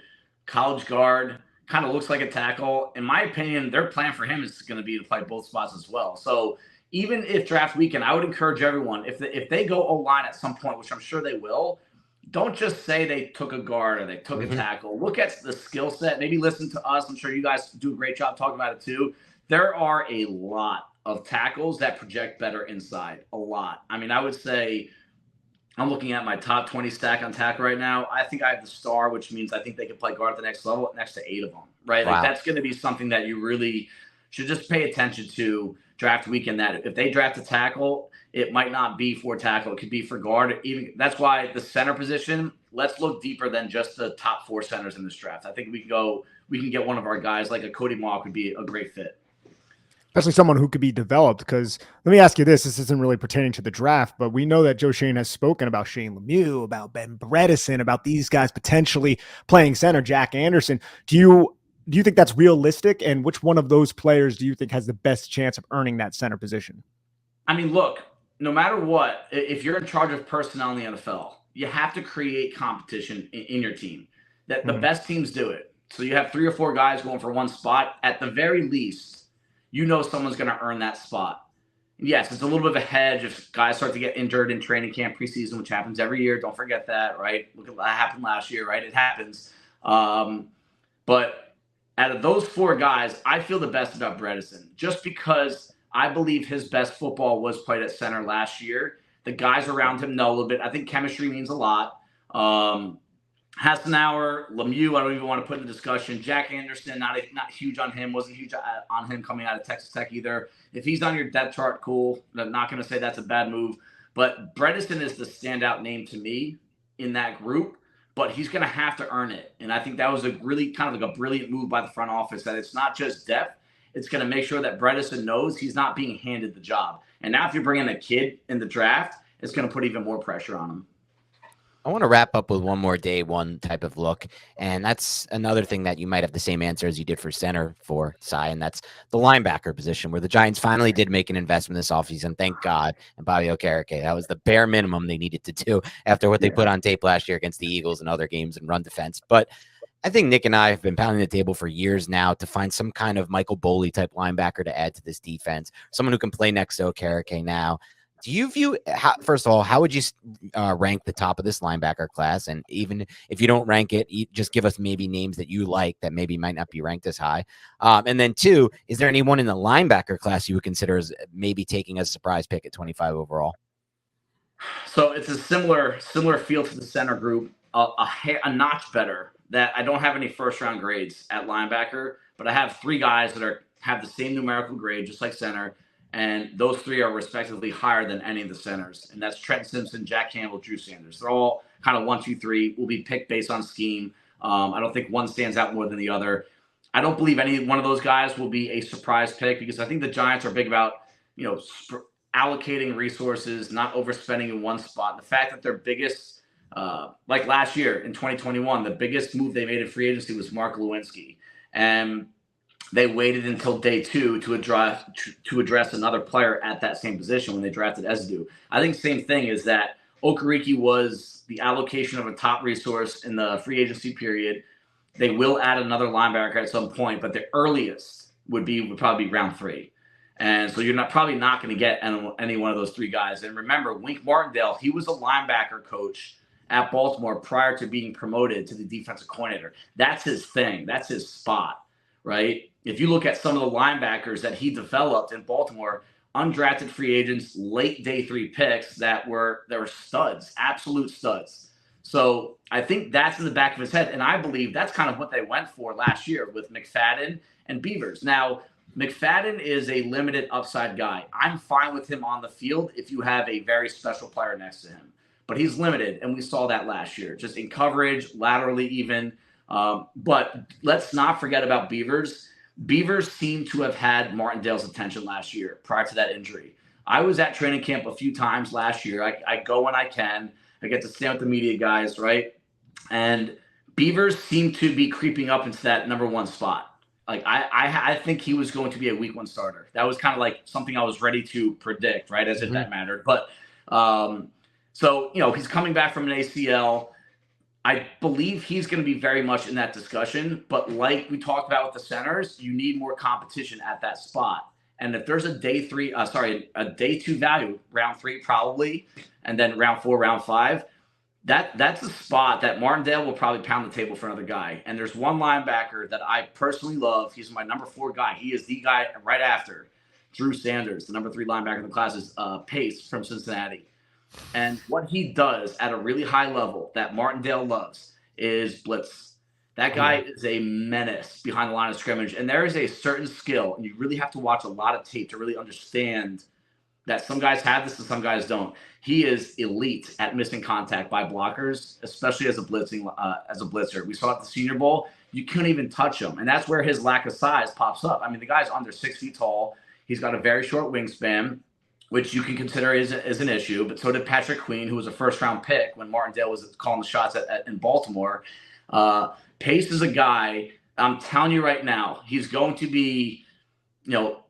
college guard, kind of looks like a tackle. In my opinion, their plan for him is going to be to play both spots as well. So even if draft weekend, I would encourage everyone, if they go O-line at some point, which I'm sure they will, don't just say they took a guard or they took a tackle. Look at the skill set. Maybe listen to us. I'm sure you guys do a great job talking about it too. There are a lot of tackles that project better inside. A lot. I would say I'm looking at my top 20 stack on tackle right now. I think I have the star, which means I think they could play guard at the next level next to 8 of them, right? Wow. Like, that's going to be something that you really should just pay attention to draft weekend, that if they draft a tackle, it might not be for tackle. It could be for guard. Even that's why the center position, let's look deeper than just the top 4 centers in this draft. I think we can get one of our guys, like a Cody Mock would be a great fit.
Especially someone who could be developed, because let me ask you this isn't really pertaining to the draft, but we know that Joe Shane has spoken about Shane Lemieux, about Ben Bredesen, about these guys potentially playing center, Jack Anderson. Do you think that's realistic? And which one of those players do you think has the best chance of earning that center position?
Look, no matter what, if you're in charge of personnel in the NFL, you have to create competition in your team. That the best teams do it. So you have 3 or 4 guys going for one spot. At the very least, someone's going to earn that spot. Yes, it's a little bit of a hedge if guys start to get injured in training camp preseason, which happens every year. Don't forget that, right? Look at what happened last year, right? It happens. But out of those 4 guys, I feel the best about Bredesen, just because I believe his best football was played at center last year. The guys around him know a little bit. I think chemistry means a lot. Hassenauer, Lemieux, I don't even want to put in the discussion. Jack Anderson, not huge on him. Wasn't huge on him coming out of Texas Tech either. If he's on your depth chart, cool. I'm not going to say that's a bad move. But Bredesen is the standout name to me in that group. But he's going to have to earn it. And I think that was a really kind of like a brilliant move by the front office, that it's not just depth. It's going to make sure that Bredesen knows he's not being handed the job. And now if you're bringing a kid in the draft, it's going to put even more pressure on him.
I want to wrap up with one more day one type of look, and that's another thing that you might have the same answer as you did for center for Cy, and that's the linebacker position, where the Giants finally did make an investment this offseason, thank God, and Bobby Okereke. That was the bare minimum they needed to do after what they put on tape last year against the Eagles and other games in run defense. But I think Nick and I have been pounding the table for years now to find some kind of Michael Boley type linebacker to add to this defense, someone who can play next to Okereke now. Do you view, first of all, how would you rank the top of this linebacker class? And even if you don't rank it, just give us maybe names that you like that maybe might not be ranked as high. And then 2, is there anyone in the linebacker class you would consider as maybe taking a surprise pick at 25 overall?
So it's a similar feel to the center group, a notch better. That I don't have any first-round grades at linebacker, but I have 3 guys that have the same numerical grade, just like center. And those 3 are respectively higher than any of the centers. And that's Trent Simpson, Jack Campbell, Drew Sanders. They're all kind of 1, 2, 3, will be picked based on scheme. I don't think one stands out more than the other. I don't believe any one of those guys will be a surprise pick, because I think the Giants are big about, allocating resources, not overspending in one spot. The fact that their biggest, like last year in 2021, the biggest move they made in free agency was Mark Lewinsky. And they waited until day 2 to address another player at that same position when they drafted Ezdu. I think the same thing is that Okereke was the allocation of a top resource in the free agency period. They will add another linebacker at some point, but the earliest would probably be round 3. And so you're probably not going to get any one of those 3 guys. And remember, Wink Martindale, he was a linebacker coach at Baltimore prior to being promoted to the defensive coordinator. That's his thing. That's his spot, right? If you look at some of the linebackers that he developed in Baltimore, undrafted free agents, late day 3 picks that were studs, absolute studs. So I think that's in the back of his head. And I believe that's kind of what they went for last year with McFadden and Beavers. Now, McFadden is a limited upside guy. I'm fine with him on the field if you have a very special player next to him. But he's limited, and we saw that last year, just in coverage, laterally even. But let's not forget about Beavers. Beavers seem to have had Martindale's attention last year prior to that injury. I was at training camp a few times last year. I go when I can. I get to stand with the media guys, right? And Beavers seem to be creeping up into that number 1 spot. Like I think he was going to be a week 1 starter. That was kind of like something I was ready to predict, right? As if that mattered. But so, he's coming back from an ACL. I believe he's going to be very much in that discussion. But like we talked about with the centers, you need more competition at that spot. And if there's a day 2 value, round 3 probably, and then round 4, round 5, that's a spot that Martindale will probably pound the table for another guy. And there's one linebacker that I personally love. He's my number 4 guy. He is the guy right after Drew Sanders, the number 3 linebacker in the class, is Pace from Cincinnati. And what he does at a really high level that Martindale loves is blitz. That guy is a menace behind the line of scrimmage. And there is a certain skill, and you really have to watch a lot of tape to really understand that some guys have this and some guys don't. He is elite at missing contact by blockers, especially as a blitzer. We saw at the Senior Bowl, you couldn't even touch him. And that's where his lack of size pops up. I mean, the guy's under 6 feet tall. He's got a very short wingspan, which you can consider is an issue. But so did Patrick Queen, who was a first-round pick when Martindale was calling the shots in Baltimore. Pace is a guy, I'm telling you right now, he's going to be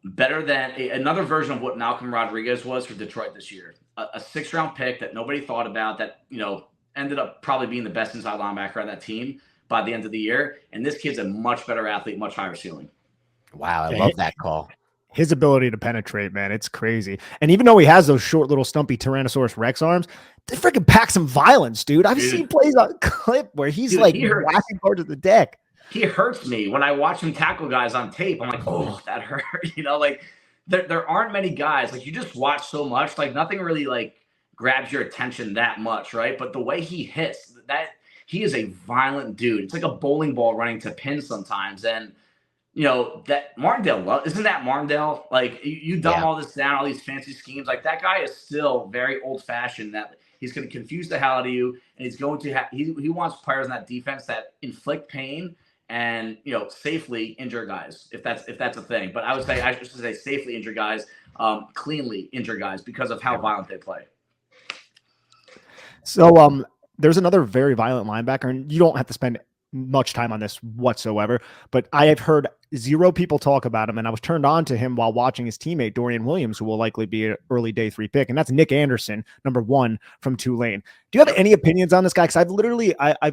better than another version of what Malcolm Rodriguez was for Detroit this year. A 6th-round pick that nobody thought about that, ended up probably being the best inside linebacker on that team by the end of the year. And this kid's a much better athlete, much higher ceiling.
Wow, I love that call.
His ability to penetrate, man, it's crazy. And even though he has those short little stumpy Tyrannosaurus Rex arms, they freaking pack some violence, dude. I've seen plays on clip where he's whacking parts of the deck.
He hurts me when I watch him tackle guys on tape. I'm like, oh, that hurt. There aren't many guys. Like, you just watch so much. Like, nothing really grabs your attention that much, right? But the way he hits, he is a violent dude. It's like a bowling ball running to pin sometimes. And that Martindale, isn't that Martindale? Like, you dumb all this down, all these fancy schemes. Like, that guy is still very old fashioned. That he's going to confuse the hell out of you, and he's going to he wants players in that defense that inflict pain and safely injure guys, if that's a thing. But I should say safely injure guys, cleanly injure guys because of how violent they play.
So there's another very violent linebacker, and you don't have to spend much time on this whatsoever, but I have heard 0 people talk about him, and I was turned on to him while watching his teammate Dorian Williams, who will likely be an early day 3 pick, and that's Nick Anderson, number 1 from Tulane. Do you have any opinions on this guy? Because I've literally, I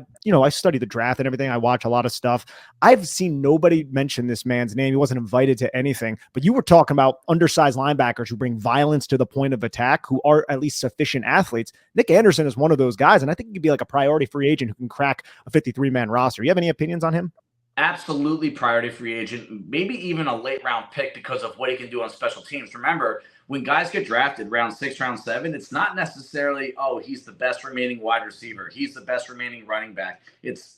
study the draft and everything. I watch a lot of stuff. I've seen nobody mention this man's name. He wasn't invited to anything, but you were talking about undersized linebackers who bring violence to the point of attack, who are at least sufficient athletes. Nick Anderson is one of those guys, and I think he could be like a priority free agent who can crack a 53-man roster. You have any opinions on him?
Absolutely priority free agent, maybe even a late round pick because of what he can do on special teams. Remember, when guys get drafted round 6, round 7, it's not necessarily, he's the best remaining wide receiver. He's the best remaining running back. It's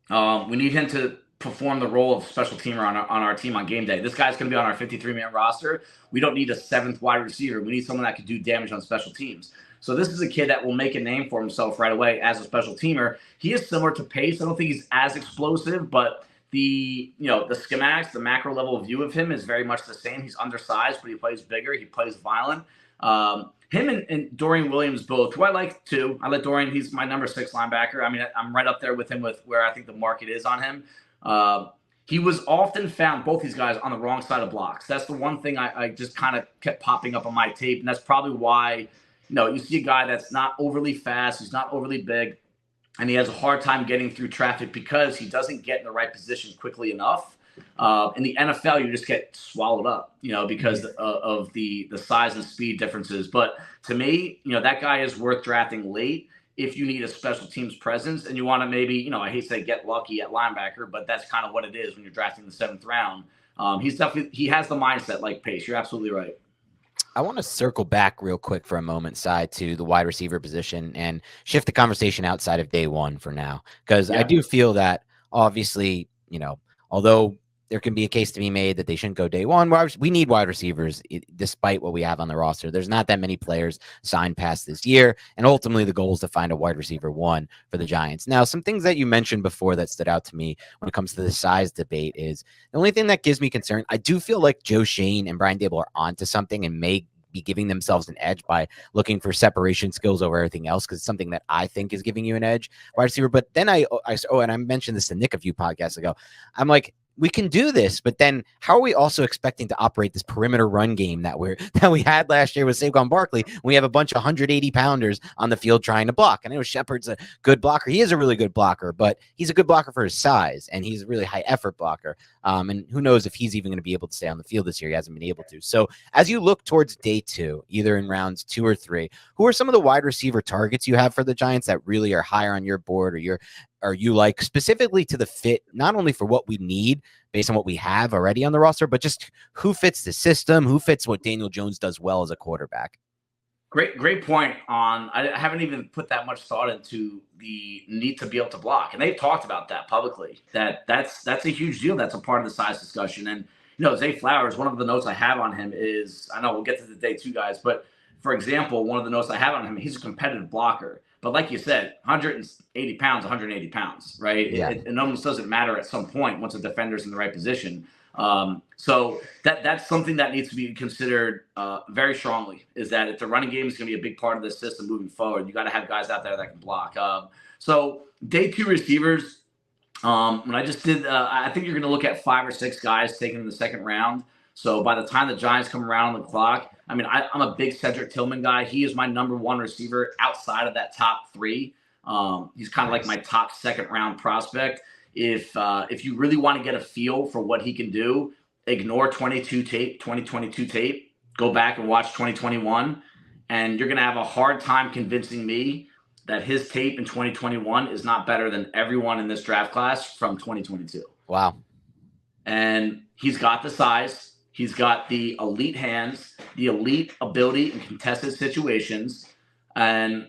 we need him to perform the role of special teamer on our team on game day. This guy's going to be on our 53-man roster. We don't need a 7th wide receiver. We need someone that can do damage on special teams. So this is a kid that will make a name for himself right away as a special teamer. He is similar to Pace. I don't think he's as explosive, but the schematics, the macro level view of him is very much the same. He's undersized, but he plays bigger. He plays violent. Him and Dorian Williams both, who I like too. I like Dorian. He's my number 6 linebacker. I mean, I'm right up there with him with where I think the market is on him. He was often found, both these guys, on the wrong side of blocks. That's the one thing I just kind of kept popping up on my tape. And that's probably why, you see a guy that's not overly fast, he's not overly big, and he has a hard time getting through traffic because he doesn't get in the right position quickly enough. In the NFL, you just get swallowed up, because of the size and speed differences. But to me, that guy is worth drafting late if you need a special teams presence and you want to maybe, I hate to say get lucky at linebacker, but that's kind of what it is when you're drafting the 7th round. He has the mindset like Pace. You're absolutely right.
I want to circle back real quick for a moment, side to the wide receiver position and shift the conversation outside of day one for now. Because I do feel that obviously, although there can be a case to be made that they shouldn't go day one, we need wide receivers despite what we have on the roster. There's not that many players signed past this year. And ultimately the goal is to find a wide receiver 1 for the Giants. Now, some things that you mentioned before that stood out to me when it comes to the size debate is the only thing that gives me concern. I do feel like Joe Shane and Brian Dable are onto something and may be giving themselves an edge by looking for separation skills over everything else, because it's something that I think is giving you an edge, wide receiver. But then and I mentioned this to Nick a few podcasts ago. I'm like, we can do this, but then how are we also expecting to operate this perimeter run game that we had last year with Saquon Barkley? We have a bunch of 180-pounders on the field trying to block. I know Shepard's a good blocker. He is a really good blocker, but he's a good blocker for his size, and he's a really high effort blocker. And who knows if he's even going to be able to stay on the field this year? He hasn't been able to. So as you look towards day 2, either in rounds 2 or 3, who are some of the wide receiver targets you have for the Giants that really are higher on your board, or you like specifically to the fit, not only for what we need based on what we have already on the roster, but just who fits the system, who fits what Daniel Jones does well as a quarterback?
Great point on. I haven't even put that much thought into the need to be able to block, and they've talked about that publicly. That's a huge deal. That's a part of the size discussion. And Zay Flowers, one of the notes I have on him is, I know we'll get to the day 2 guys, but for example, one of the notes I have on him, he's a competitive blocker. But like you said, 180 pounds, 180 pounds, right?
Yeah.
It almost doesn't matter at some point once a defender's in the right position. So that's something that needs to be considered very strongly, is that if the running game is going to be a big part of this system moving forward, you got to have guys out there that can block. So day 2 receivers, when I just did, I think you're going to look at 5 or 6 guys taken in the 2nd round. So by the time the Giants come around on the clock, I mean, I'm a big Cedric Tillman guy. He is my number 1 receiver outside of that top 3. He's kind of like my top 2nd round prospect. If you really want to get a feel for what he can do, ignore 2022 tape, go back and watch 2021, and you're going to have a hard time convincing me that his tape in 2021 is not better than everyone in this draft class from 2022.
Wow.
And he's got the size. He's got the elite hands, the elite ability in contested situations. And,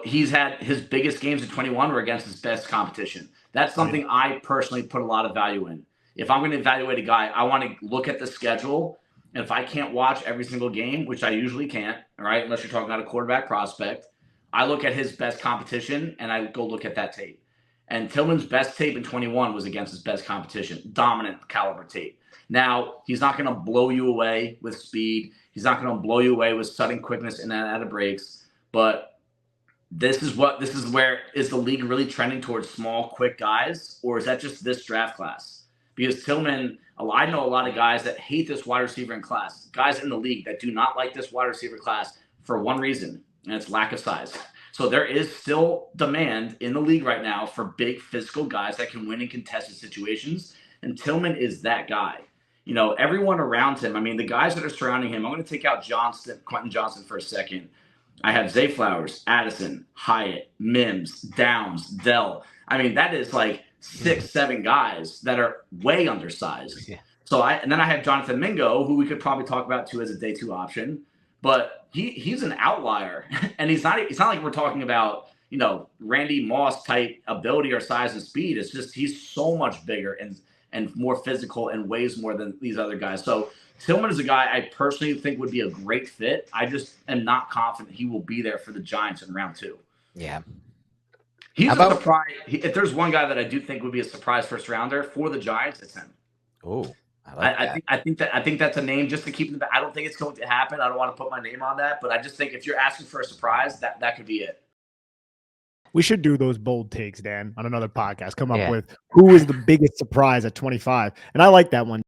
he's had his biggest games in 21 were against his best competition. That's something I personally put a lot of value in. If I'm going to evaluate a guy, I want to look at the schedule. And if I can't watch every single game, which I usually can't, all right, unless you're talking about a quarterback prospect, I look at his best competition and I go look at that tape. And Tillman's best tape in 21 was against his best competition, dominant caliber tape. Now, he's not going to blow you away with speed. He's not going to blow you away with sudden quickness in and out of breaks. But this is where is the league really trending towards small, quick guys, or is that just this draft class? Because Tillman, I know a lot of guys that hate this wide receiver in class, guys in the league that do not like this wide receiver class for one reason, and it's lack of size. So there is still demand in the league right now for big physical guys that can win in contested situations, and Tillman is that guy. Everyone around him, I mean, the guys that are surrounding him, I'm going to take out Quentin Johnson for a second. I have Zay Flowers, Addison, Hyatt, Mims, Downs, Dell. I mean, that is like 6, 7 guys that are way undersized. Yeah. And then I have Jonathan Mingo, who we could probably talk about too as a day 2 option, but he's an outlier, and it's not like we're talking about, Randy Moss type ability or size and speed. It's just, he's so much bigger and more physical and weighs more than these other guys. So Tillman is a guy I personally think would be a great fit. I just am not confident he will be there for the Giants in round 2.
Yeah.
He's a surprise. If there's one guy that I do think would be a surprise first rounder for the Giants, it's him.
Oh,
I think that's a name just to keep in the. I don't think it's going to happen. I don't want to put my name on that, but I just think if you're asking for a surprise, that could be it.
We should do those bold takes, Dan, on another podcast. Come up with who is the biggest surprise at 25. And I like that one.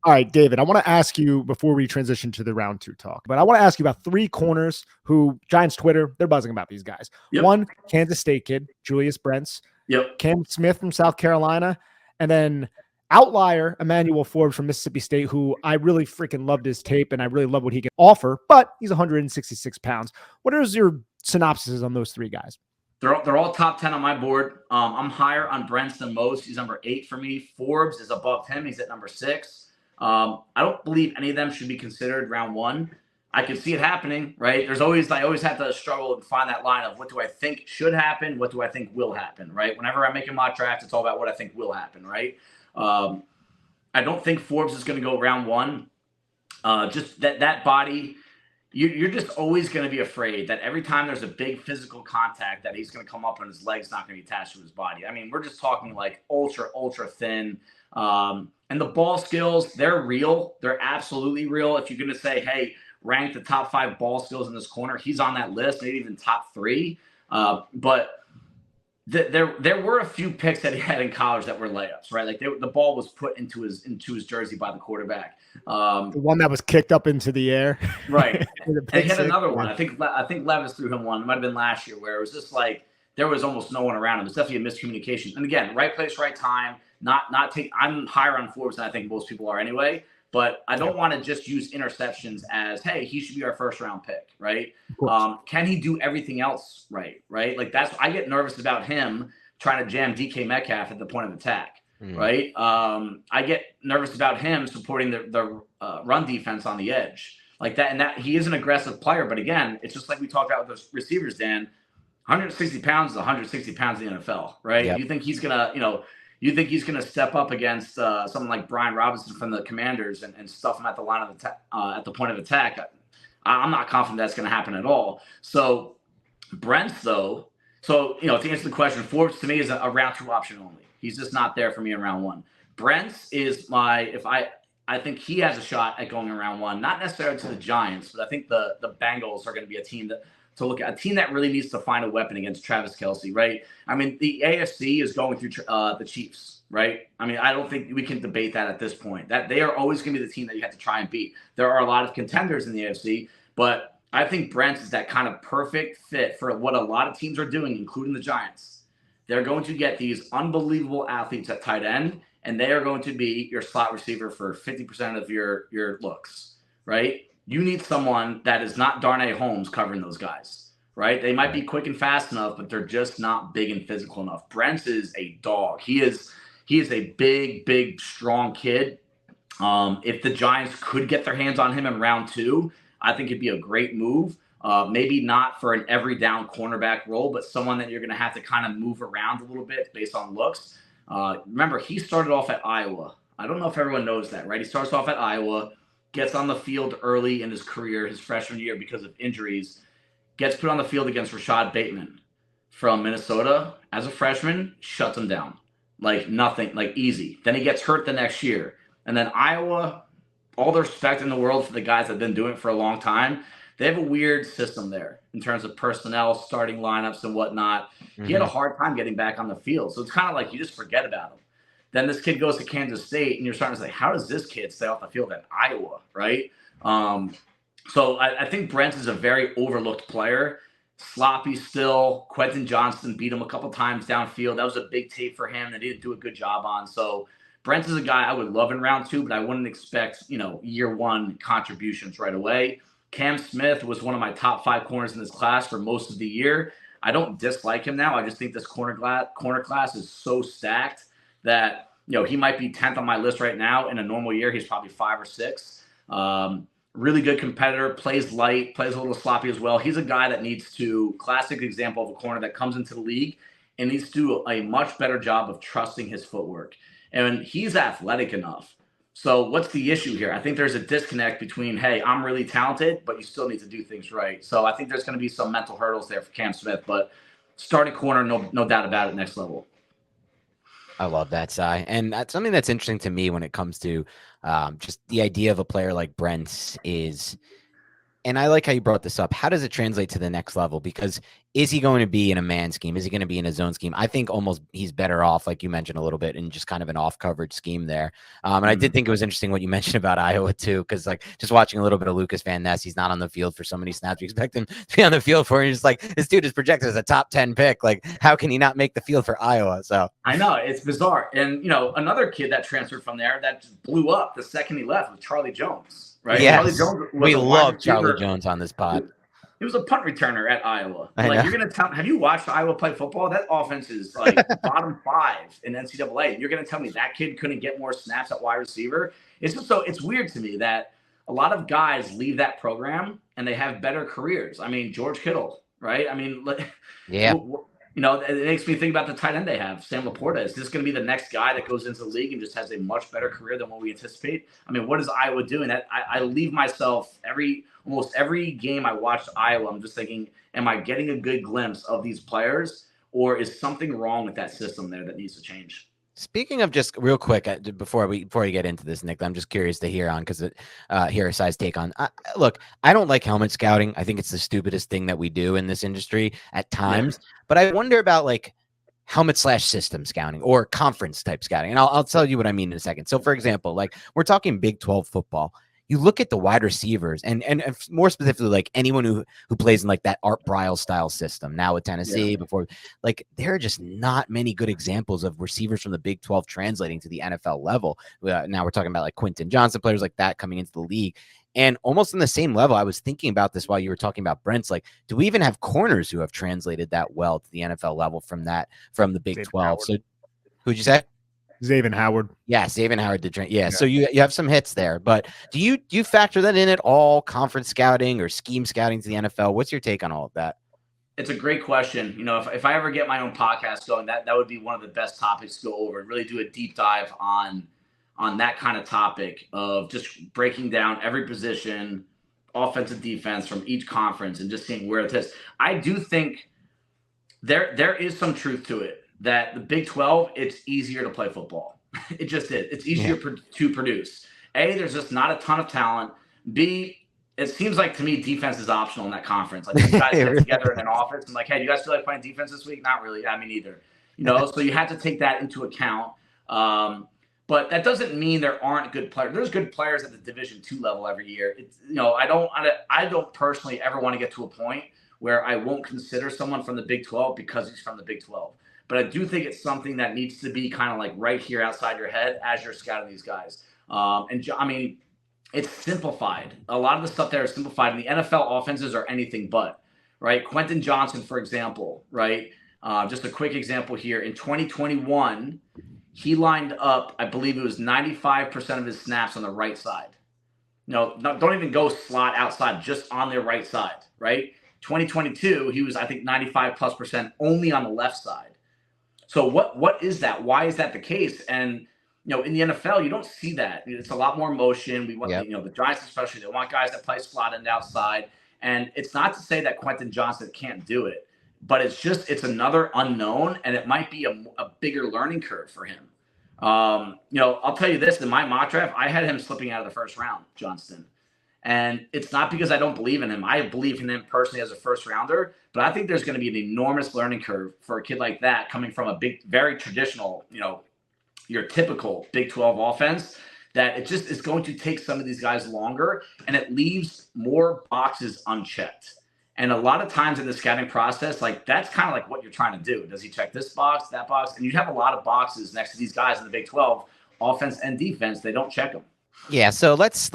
All right, David, I want to ask you before we transition to the round 2 talk, but I want to ask you about 3 corners who Giants Twitter, they're buzzing about these guys.
Yep.
1, Kansas State kid, Julius Brents.
Yep.
Cam Smith from South Carolina. And then outlier, Emmanuel Forbes from Mississippi State, who I really freaking loved his tape and I really love what he can offer, but he's 166 pounds. What is your synopsis on those 3 guys?
They're all top 10 on my board. I'm higher on Brents than most. He's number 8 for me. Forbes is above him. He's at number 6. I don't believe any of them should be considered round 1. I can see it happening, right? I always have to struggle and find that line of what do I think should happen, what do I think will happen, right? Whenever I'm making mock drafts, it's all about what I think will happen, right? I don't think Forbes is going to go round 1. Just that body, you're just always going to be afraid that every time there's a big physical contact that he's going to come up and his leg's not going to be attached to his body. I mean, we're just talking like ultra thin. And the ball skills, they're real. They're absolutely real. If you're going to say, hey, rank the top 5 ball skills in this corner, he's on that list, maybe even top 3. But there were a few picks that he had in college that were layups, right? Like the ball was put into his jersey by the quarterback.
The one that was kicked up into the air,
right? And he had another one. I think Levis threw him one. It might have been last year where it was just like there was almost no one around him. It's definitely a miscommunication. And again, right place, right time. I'm higher on Forbes than I think most people are anyway. But I don't want to just use interceptions as, hey, he should be our first round pick, right? Can he do everything else right? Like I get nervous about him trying to jam DK Metcalf at the point of attack, right? I get nervous about him supporting the run defense on the edge like that. And that he is an aggressive player, but again, it's just like we talked about with those receivers, Dan. 160 pounds is 160 pounds in the NFL, right? Yep. You think he's gonna step up against someone like Brian Robinson from the Commanders and stuff him at the line of at the point of attack? I'm not confident that's going to happen at all. So Brents, though, to answer the question, Forbes to me is a round 2 option only. He's just not there for me in round 1. Brents is I think he has a shot at going in round 1, not necessarily to the Giants, but I think the Bengals are going to be a team to look at, a team that really needs to find a weapon against Travis Kelce, right? I mean, the AFC is going through the Chiefs, right? I mean, I don't think we can debate that at this point. That they are always going to be the team that you have to try and beat. There are a lot of contenders in the AFC, but I think Brents is that kind of perfect fit for what a lot of teams are doing, including the Giants. They're going to get these unbelievable athletes at tight end, and they are going to be your slot receiver for 50% of your looks, right? You need someone that is not Darnay Holmes covering those guys, right? They might be quick and fast enough, but they're just not big and physical enough. Brents is a dog. He is a big, strong kid. If the Giants could get their hands on him in round 2, I think it'd be a great move. Maybe not for an every down cornerback role, but someone that you're going to have to kind of move around a little bit based on looks. Remember, he started off at Iowa. I don't know if everyone knows that, right? He starts off at Iowa, gets on the field early in his career, his freshman year because of injuries, gets put on the field against Rashad Bateman from Minnesota as a freshman, shuts him down. Like nothing, like easy. Then he gets hurt the next year. And then Iowa, all the respect in the world for the guys that have been doing it for a long time, they have a weird system there in terms of personnel, starting lineups and whatnot. He had a hard time getting back on the field. So it's kind of like you just forget about him. Then this kid goes to Kansas State, and you're starting to say, how does this kid stay off the field at Iowa, right? So I think Brents is a very overlooked player. Sloppy still. Quentin Johnston beat him a couple times downfield. That was a big tape for him that he didn't do a good job on. So Brents is a guy I would love in round 2, but I wouldn't expect, year 1 contributions right away. Cam Smith was one of my top 5 corners in this class for most of the year. I don't dislike him now. I just think this corner class is so stacked that, he might be 10th on my list right now. In a normal year, he's probably 5 or 6. Really good competitor, plays light, plays a little sloppy as well. He's a guy that needs to, classic example of a corner that comes into the league and needs to do a much better job of trusting his footwork. And he's athletic enough. So what's the issue here? I think there's a disconnect between, hey, I'm really talented, but you still need to do things right. So I think there's going to be some mental hurdles there for Cam Smith, but starting corner, no doubt about it, next level.
I love that, Cy. And that's something that's interesting to me when it comes to just the idea of a player like Brent is, and I like how you brought this up. How does it translate to the next level? Because is he going to be in a man scheme? Is he going to be in a zone scheme? I think almost he's better off, like you mentioned a little bit, in just kind of an off coverage scheme there. And I did think it was interesting what you mentioned about Iowa too, because like just watching a little bit of Lucas Van Ness, he's not on the field for so many snaps. You expect him to be on the field for, and just like this dude is projected as a top 10 pick. Like, how can he not make the field for Iowa? So
I know, it's bizarre. And another kid that transferred from there that just blew up the second he left was Charlie Jones. Right?
Yes,
Charlie Jones
we love Charlie Jones on this pod.
He was a punt returner at Iowa. Like, you're gonna tell? Have you watched Iowa play football? That offense is like bottom 5 in NCAA. And you're gonna tell me that kid couldn't get more snaps at wide receiver? It's just it's weird to me that a lot of guys leave that program and they have better careers. I mean, George Kittle, right? I mean,
yeah.
It makes me think about the tight end they have, Sam Laporta. Is this going to be the next guy that goes into the league and just has a much better career than what we anticipate? I mean, what is Iowa doing? I leave myself almost every game I watched Iowa, I'm just thinking, am I getting a good glimpse of these players, or is something wrong with that system there that needs to change?
Speaking of, just real quick before you get into this, Nick, I'm just curious to hear on hear Sai's take on. Look, I don't like helmet scouting. I think it's the stupidest thing that we do in this industry at times. Yeah. But I wonder about like helmet/system scouting or conference type scouting, and I'll tell you what I mean in a second. So, for example, like we're talking Big 12 football. You look at the wide receivers and more specifically, like anyone who plays in like that Art Briles style system now with Tennessee before, like there are just not many good examples of receivers from the Big 12 translating to the NFL level. Now we're talking about like Quentin Johnson, players like that coming into the league. And almost on the same level, I was thinking about this while you were talking about Brent's, like, do we even have corners who have translated that well to the NFL level from the Big 12? So who'd you say?
Xavier Howard.
Yeah, Xavier Howard did train. Yeah, so you have some hits there, but do you factor that in at all? Conference scouting or scheme scouting to the NFL? What's your take on all of that?
It's a great question. If I ever get my own podcast going, that would be one of the best topics to go over and really do a deep dive on that kind of topic of just breaking down every position, offensive, defense from each conference and just seeing where it is. I do think there is some truth to it. That the Big 12, it's easier to play football. It just is. It's easier to produce. A, there's just not a ton of talent. B, it seems like to me defense is optional in that conference. Like these guys get together in an office and like, hey, do you guys feel like playing defense this week? Not really. I mean, either. So you have to take that into account. But that doesn't mean there aren't good players. There's good players at the Division II level every year. It's, I don't personally ever want to get to a point where I won't consider someone from the Big 12 because he's from the Big 12. But I do think it's something that needs to be kind of like right here outside your head as you're scouting these guys. I mean, it's simplified. A lot of the stuff there is simplified, and the NFL offenses are anything but, right? Quentin Johnson, for example, right? Just a quick example here. In 2021, he lined up, I believe it was 95% of his snaps on the right side. Don't even go slot outside, just on their right side, right? 2022, he was, I think, 95+% only on the left side. So what is that? Why is that the case? And in the NFL, you don't see that. It's a lot more motion. We want the Giants especially. They want guys that play slot and outside. And it's not to say that Quentin Johnson can't do it, but it's another unknown, and it might be a bigger learning curve for him. I'll tell you this: in my mock draft, I had him slipping out of the first round, Johnston. And it's not because I don't believe in him. I believe in him personally as a first rounder, but I think there's going to be an enormous learning curve for a kid like that coming from a very traditional, your typical Big 12 offense, that it just is going to take some of these guys longer, and it leaves more boxes unchecked. And a lot of times in the scouting process, like that's kind of like what you're trying to do. Does he check this box, that box? And you have a lot of boxes next to these guys in the Big 12, offense and defense. They don't check them.
Yeah, so let's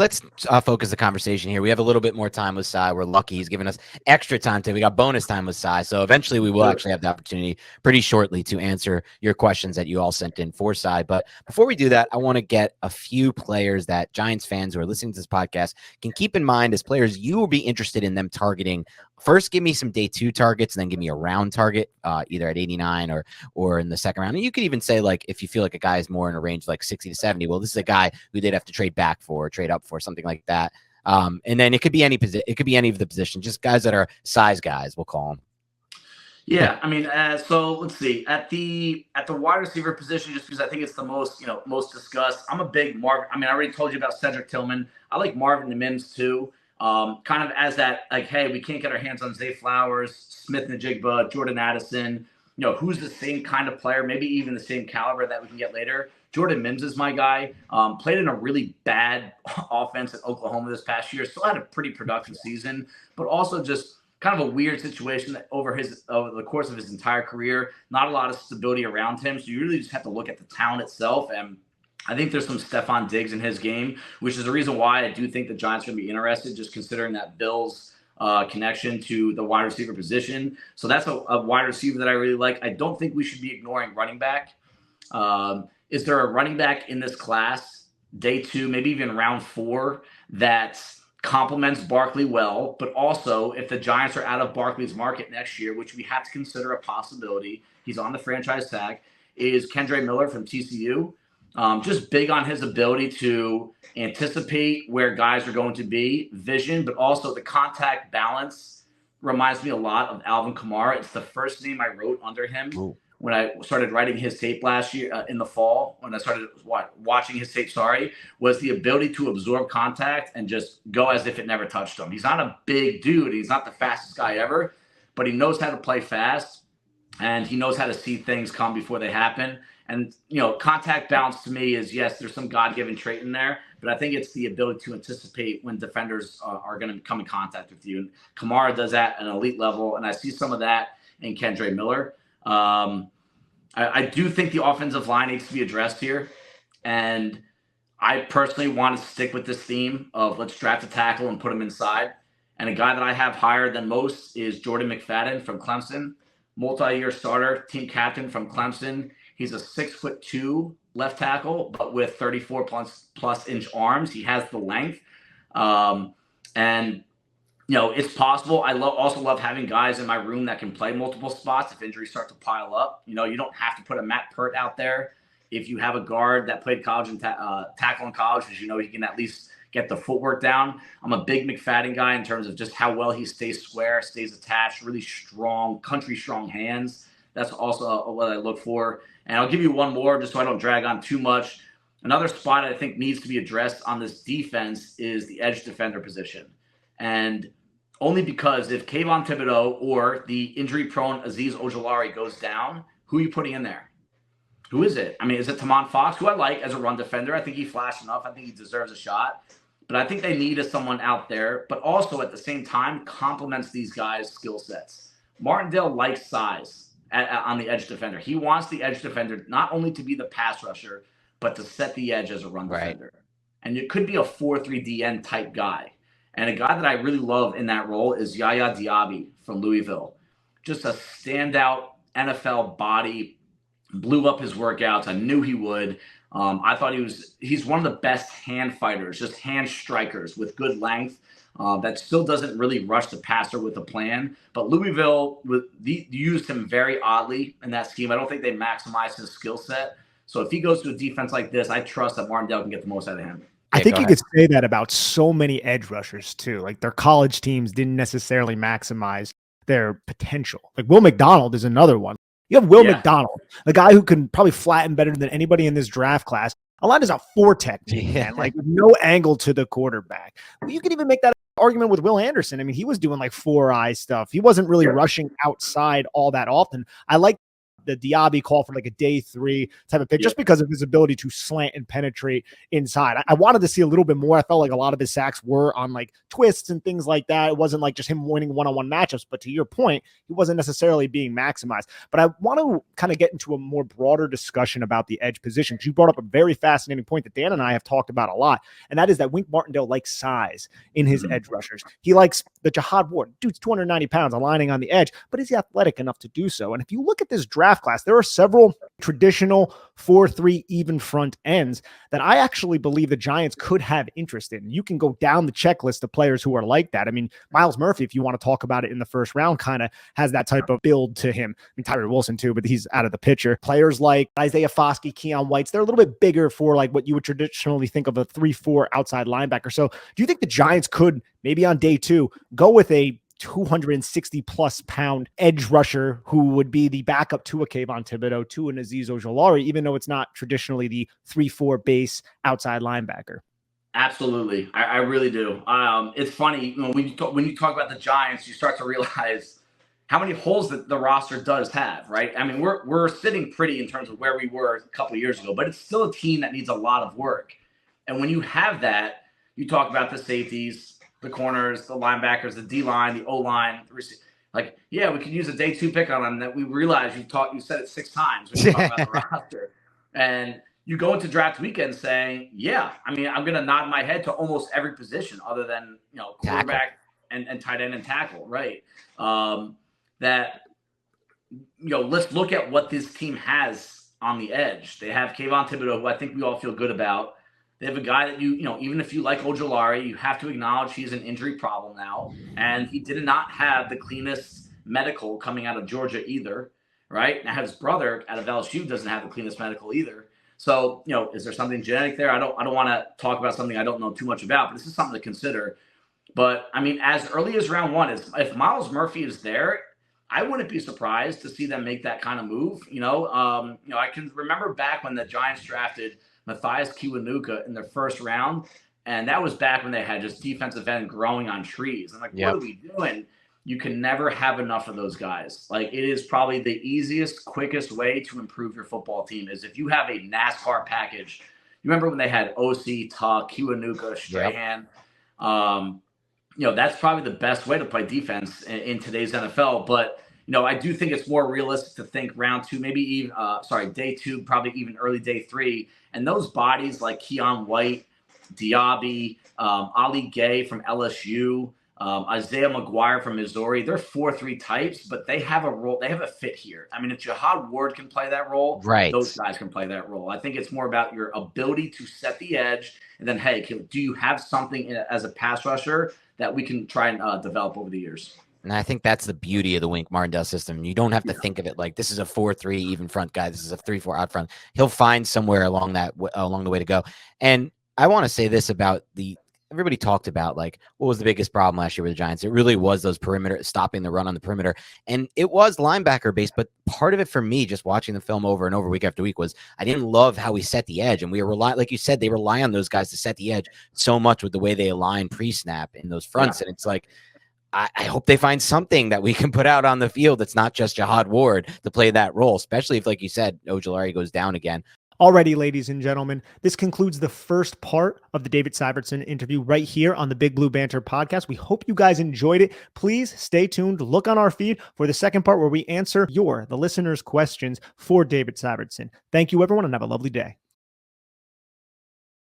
focus the conversation here. We have a little bit more time with Sai. We're lucky he's given us extra time today. We got bonus time with Sai, so eventually we will actually have the opportunity pretty shortly to answer your questions that you all sent in for Sai. But before we do that, I want to get a few players that Giants fans who are listening to this podcast can keep in mind as players you will be interested in them targeting. First, give me some day 2 targets, and then give me a round target, either at 89 or in the second round. And you could even say, like, if you feel like a guy is more in a range like 60 to 70, well, this is a guy who they'd have to trade back for, or trade up for, something like that. And then it could be any of the positions, just guys that are size guys, we'll call them.
Yeah, I mean, so let's see at the wide receiver position, just because I think it's the most discussed. I'm a big Marvin. I mean, I already told you about Cedric Tillman. I like Marvin Mims too. Kind of as that, like, hey, we can't get our hands on Zay Flowers, Smith Najigba, Jordan Addison. Who's the same kind of player, maybe even the same caliber that we can get later. Jordan Mims is my guy. Played in a really bad offense at Oklahoma this past year. Still had a pretty productive season, but also just kind of a weird situation that over the course of his entire career, not a lot of stability around him. So you really just have to look at the talent itself. And I think there's some Stephon Diggs in his game, which is the reason why I do think the Giants are going to be interested, just considering that Bills connection to the wide receiver position. So that's a wide receiver that I really like. I don't think we should be ignoring running back. Is there a running back in this class, day 2, maybe even round 4, that complements Barkley well, but also if the Giants are out of Barkley's market next year, which we have to consider a possibility, he's on the franchise tag, is Kendre Miller from TCU. Just big on his ability to anticipate where guys are going to be, vision, but also the contact balance reminds me a lot of Alvin Kamara. It's the first name I wrote under him. Ooh. When I started writing his tape last year in the fall, when I started watching his tape, was the ability to absorb contact and just go as if it never touched him. He's not a big dude. He's not the fastest guy ever, but he knows how to play fast, and he knows how to see things come before they happen. And, contact balance to me is, yes, there's some God-given trait in there, but I think it's the ability to anticipate when defenders are going to come in contact with you. And Kamara does that at an elite level, and I see some of that in Kendre Miller. I do think the offensive line needs to be addressed here. And I personally want to stick with this theme of let's draft a tackle and put him inside. And a guy that I have higher than most is Jordan McFadden from Clemson, multi-year starter, team captain from Clemson. He's a 6'2" left tackle, but with 34 plus inch arms. He has the length. And it's possible. I also love having guys in my room that can play multiple spots if injuries start to pile up. You don't have to put a Matt Pert out there. If you have a guard that played college and tackle in college, because he can at least get the footwork down. I'm a big McFadden guy in terms of just how well he stays square, stays attached, really strong, country strong hands. That's also what I look for. And I'll give you one more just so I don't drag on too much. Another spot I think needs to be addressed on this defense is the edge defender position. And only because if Kayvon Thibodeau or the injury-prone Azeez Ojulari goes down, who are you putting in there? Who is it? I mean, is it Tamon Fox, who I like as a run defender? I think he flashed enough. I think he deserves a shot. But I think they need someone out there, but also at the same time complements these guys' skill sets. Martindale likes size on the edge defender. He wants the edge defender not only to be the pass rusher, but to set the edge as a run defender. And it could be a 4-3 DN type guy. And a guy that I really love in that role is Yaya Diaby from Louisville. Just a standout NFL body, blew up his workouts. I knew he would. I thought he's one of the best hand fighters, just hand strikers with good length. That still doesn't really rush the passer with a plan. But Louisville used him very oddly in that scheme. I don't think they maximized his skill set. So if he goes to a defense like this, I trust that Martindale can get the most out of him.
I think you could say that about so many edge rushers too. Like their college teams didn't necessarily maximize their potential. Like Will McDonald is another one. You have Will McDonald, the guy who can probably flatten better than anybody in this draft class. A lot is a 4 technique, man. Like no angle to the quarterback. You can even make that argument with Will Anderson. I mean, he was doing like 4-eye stuff. He wasn't really rushing outside all that often. I like the Diaby call for like a day 3 type of pick, just because of his ability to slant and penetrate inside. I wanted to see a little bit more. I felt like a lot of his sacks were on like twists and things like that. It wasn't like just him winning one-on-one matchups, but to your point, he wasn't necessarily being maximized. But I want to kind of get into a more broader discussion about the edge position, because you brought up a very fascinating point that Dan and I have talked about a lot, and that is that Wink Martindale likes size in his edge rushers. He likes the Jihad Ward. Dude's 290 pounds, aligning on the edge, but is he athletic enough to do so? And if you look at this draft class, there are several traditional 4-3 even front ends that I actually believe the Giants could have interest in. You can go down the checklist of players who are like that. I mean, Miles Murphy, if you want to talk about it in the first round, kind of has that type of build to him. I mean, Tyree Wilson too, but he's out of the picture. Players like Isaiah Foskey, Keon Whites, they're a little bit bigger for like what you would traditionally think of a 3-4 outside linebacker. So do you think the Giants could maybe on day 2 go with a 260 plus pound edge rusher who would be the backup to a Kayvon Thibodeau, to an Azeez Ojulari, even though it's not traditionally the 3-4 base outside linebacker.
Absolutely. I really do. It's funny, when you talk about the Giants, you start to realize how many holes that the roster does have, right? I mean, we're sitting pretty in terms of where we were a couple of years ago, but it's still a team that needs a lot of work. And when you have that, you talk about the safeties, the corners, the linebackers, the D-line, the O-line, like, yeah, we could use a day 2 pick on them. That we realize you said it 6 times when you talk about the roster. And you go into draft weekend saying, yeah, I mean, I'm going to nod my head to almost every position other than, quarterback and tight end and tackle, right? Let's look at what this team has on the edge. They have Kayvon Thibodeau, who I think we all feel good about. They have a guy that even if you like Ojulari, you have to acknowledge he's an injury problem now. And he did not have the cleanest medical coming out of Georgia either, right? Now his brother out of LSU doesn't have the cleanest medical either. So, is there something genetic there? I don't want to talk about something I don't know too much about, but this is something to consider. But, I mean, as early as round 1, if Myles Murphy is there, I wouldn't be surprised to see them make that kind of move. I can remember back when the Giants drafted Matthias Kiwanuka in their first round, and that was back when they had just defensive end growing on trees. I'm like, What are we doing? You can never have enough of those guys. Like, it is probably the easiest, quickest way to improve your football team is if you have a NASCAR package. You remember when they had OC, Tuck, Kiwanuka, Strahan? That's probably the best way to play defense in today's NFL. But, I do think it's more realistic to think round 2, maybe even, day 2, probably even early day 3. And those bodies like Keon White, Diaby, Ali Gay from LSU, Isaiah McGuire from Missouri, they're 4-3 types, but they have a role. They have a fit here. I mean, if Jihad Ward can play that role,
right,
those guys can play that role. I think it's more about your ability to set the edge. And then, hey, do you have something as a pass rusher that we can try and develop over the years?
And I think that's the beauty of the Wink Martindale system. You don't have to think of it like this is a 4-3 even front guy. This is a 3-4 out front. He'll find somewhere along the way to go. And I want to say this about everybody talked about like what was the biggest problem last year with the Giants. It really was those perimeter, stopping the run on the perimeter. And it was linebacker based, but part of it for me, just watching the film over and over week after week, was I didn't love how we set the edge. And we were like you said, they rely on those guys to set the edge so much with the way they align pre-snap in those fronts. And it's like, I hope they find something that we can put out on the field that's not just Jihad Ward to play that role, especially if, like you said, Ojulari goes down again.
Alrighty, ladies and gentlemen, this concludes the first part of the David Syversten interview right here on the Big Blue Banter podcast. We hope you guys enjoyed it. Please stay tuned. Look on our feed for the second part where we answer the listeners' questions for David Syversten. Thank you, everyone, and have a lovely day.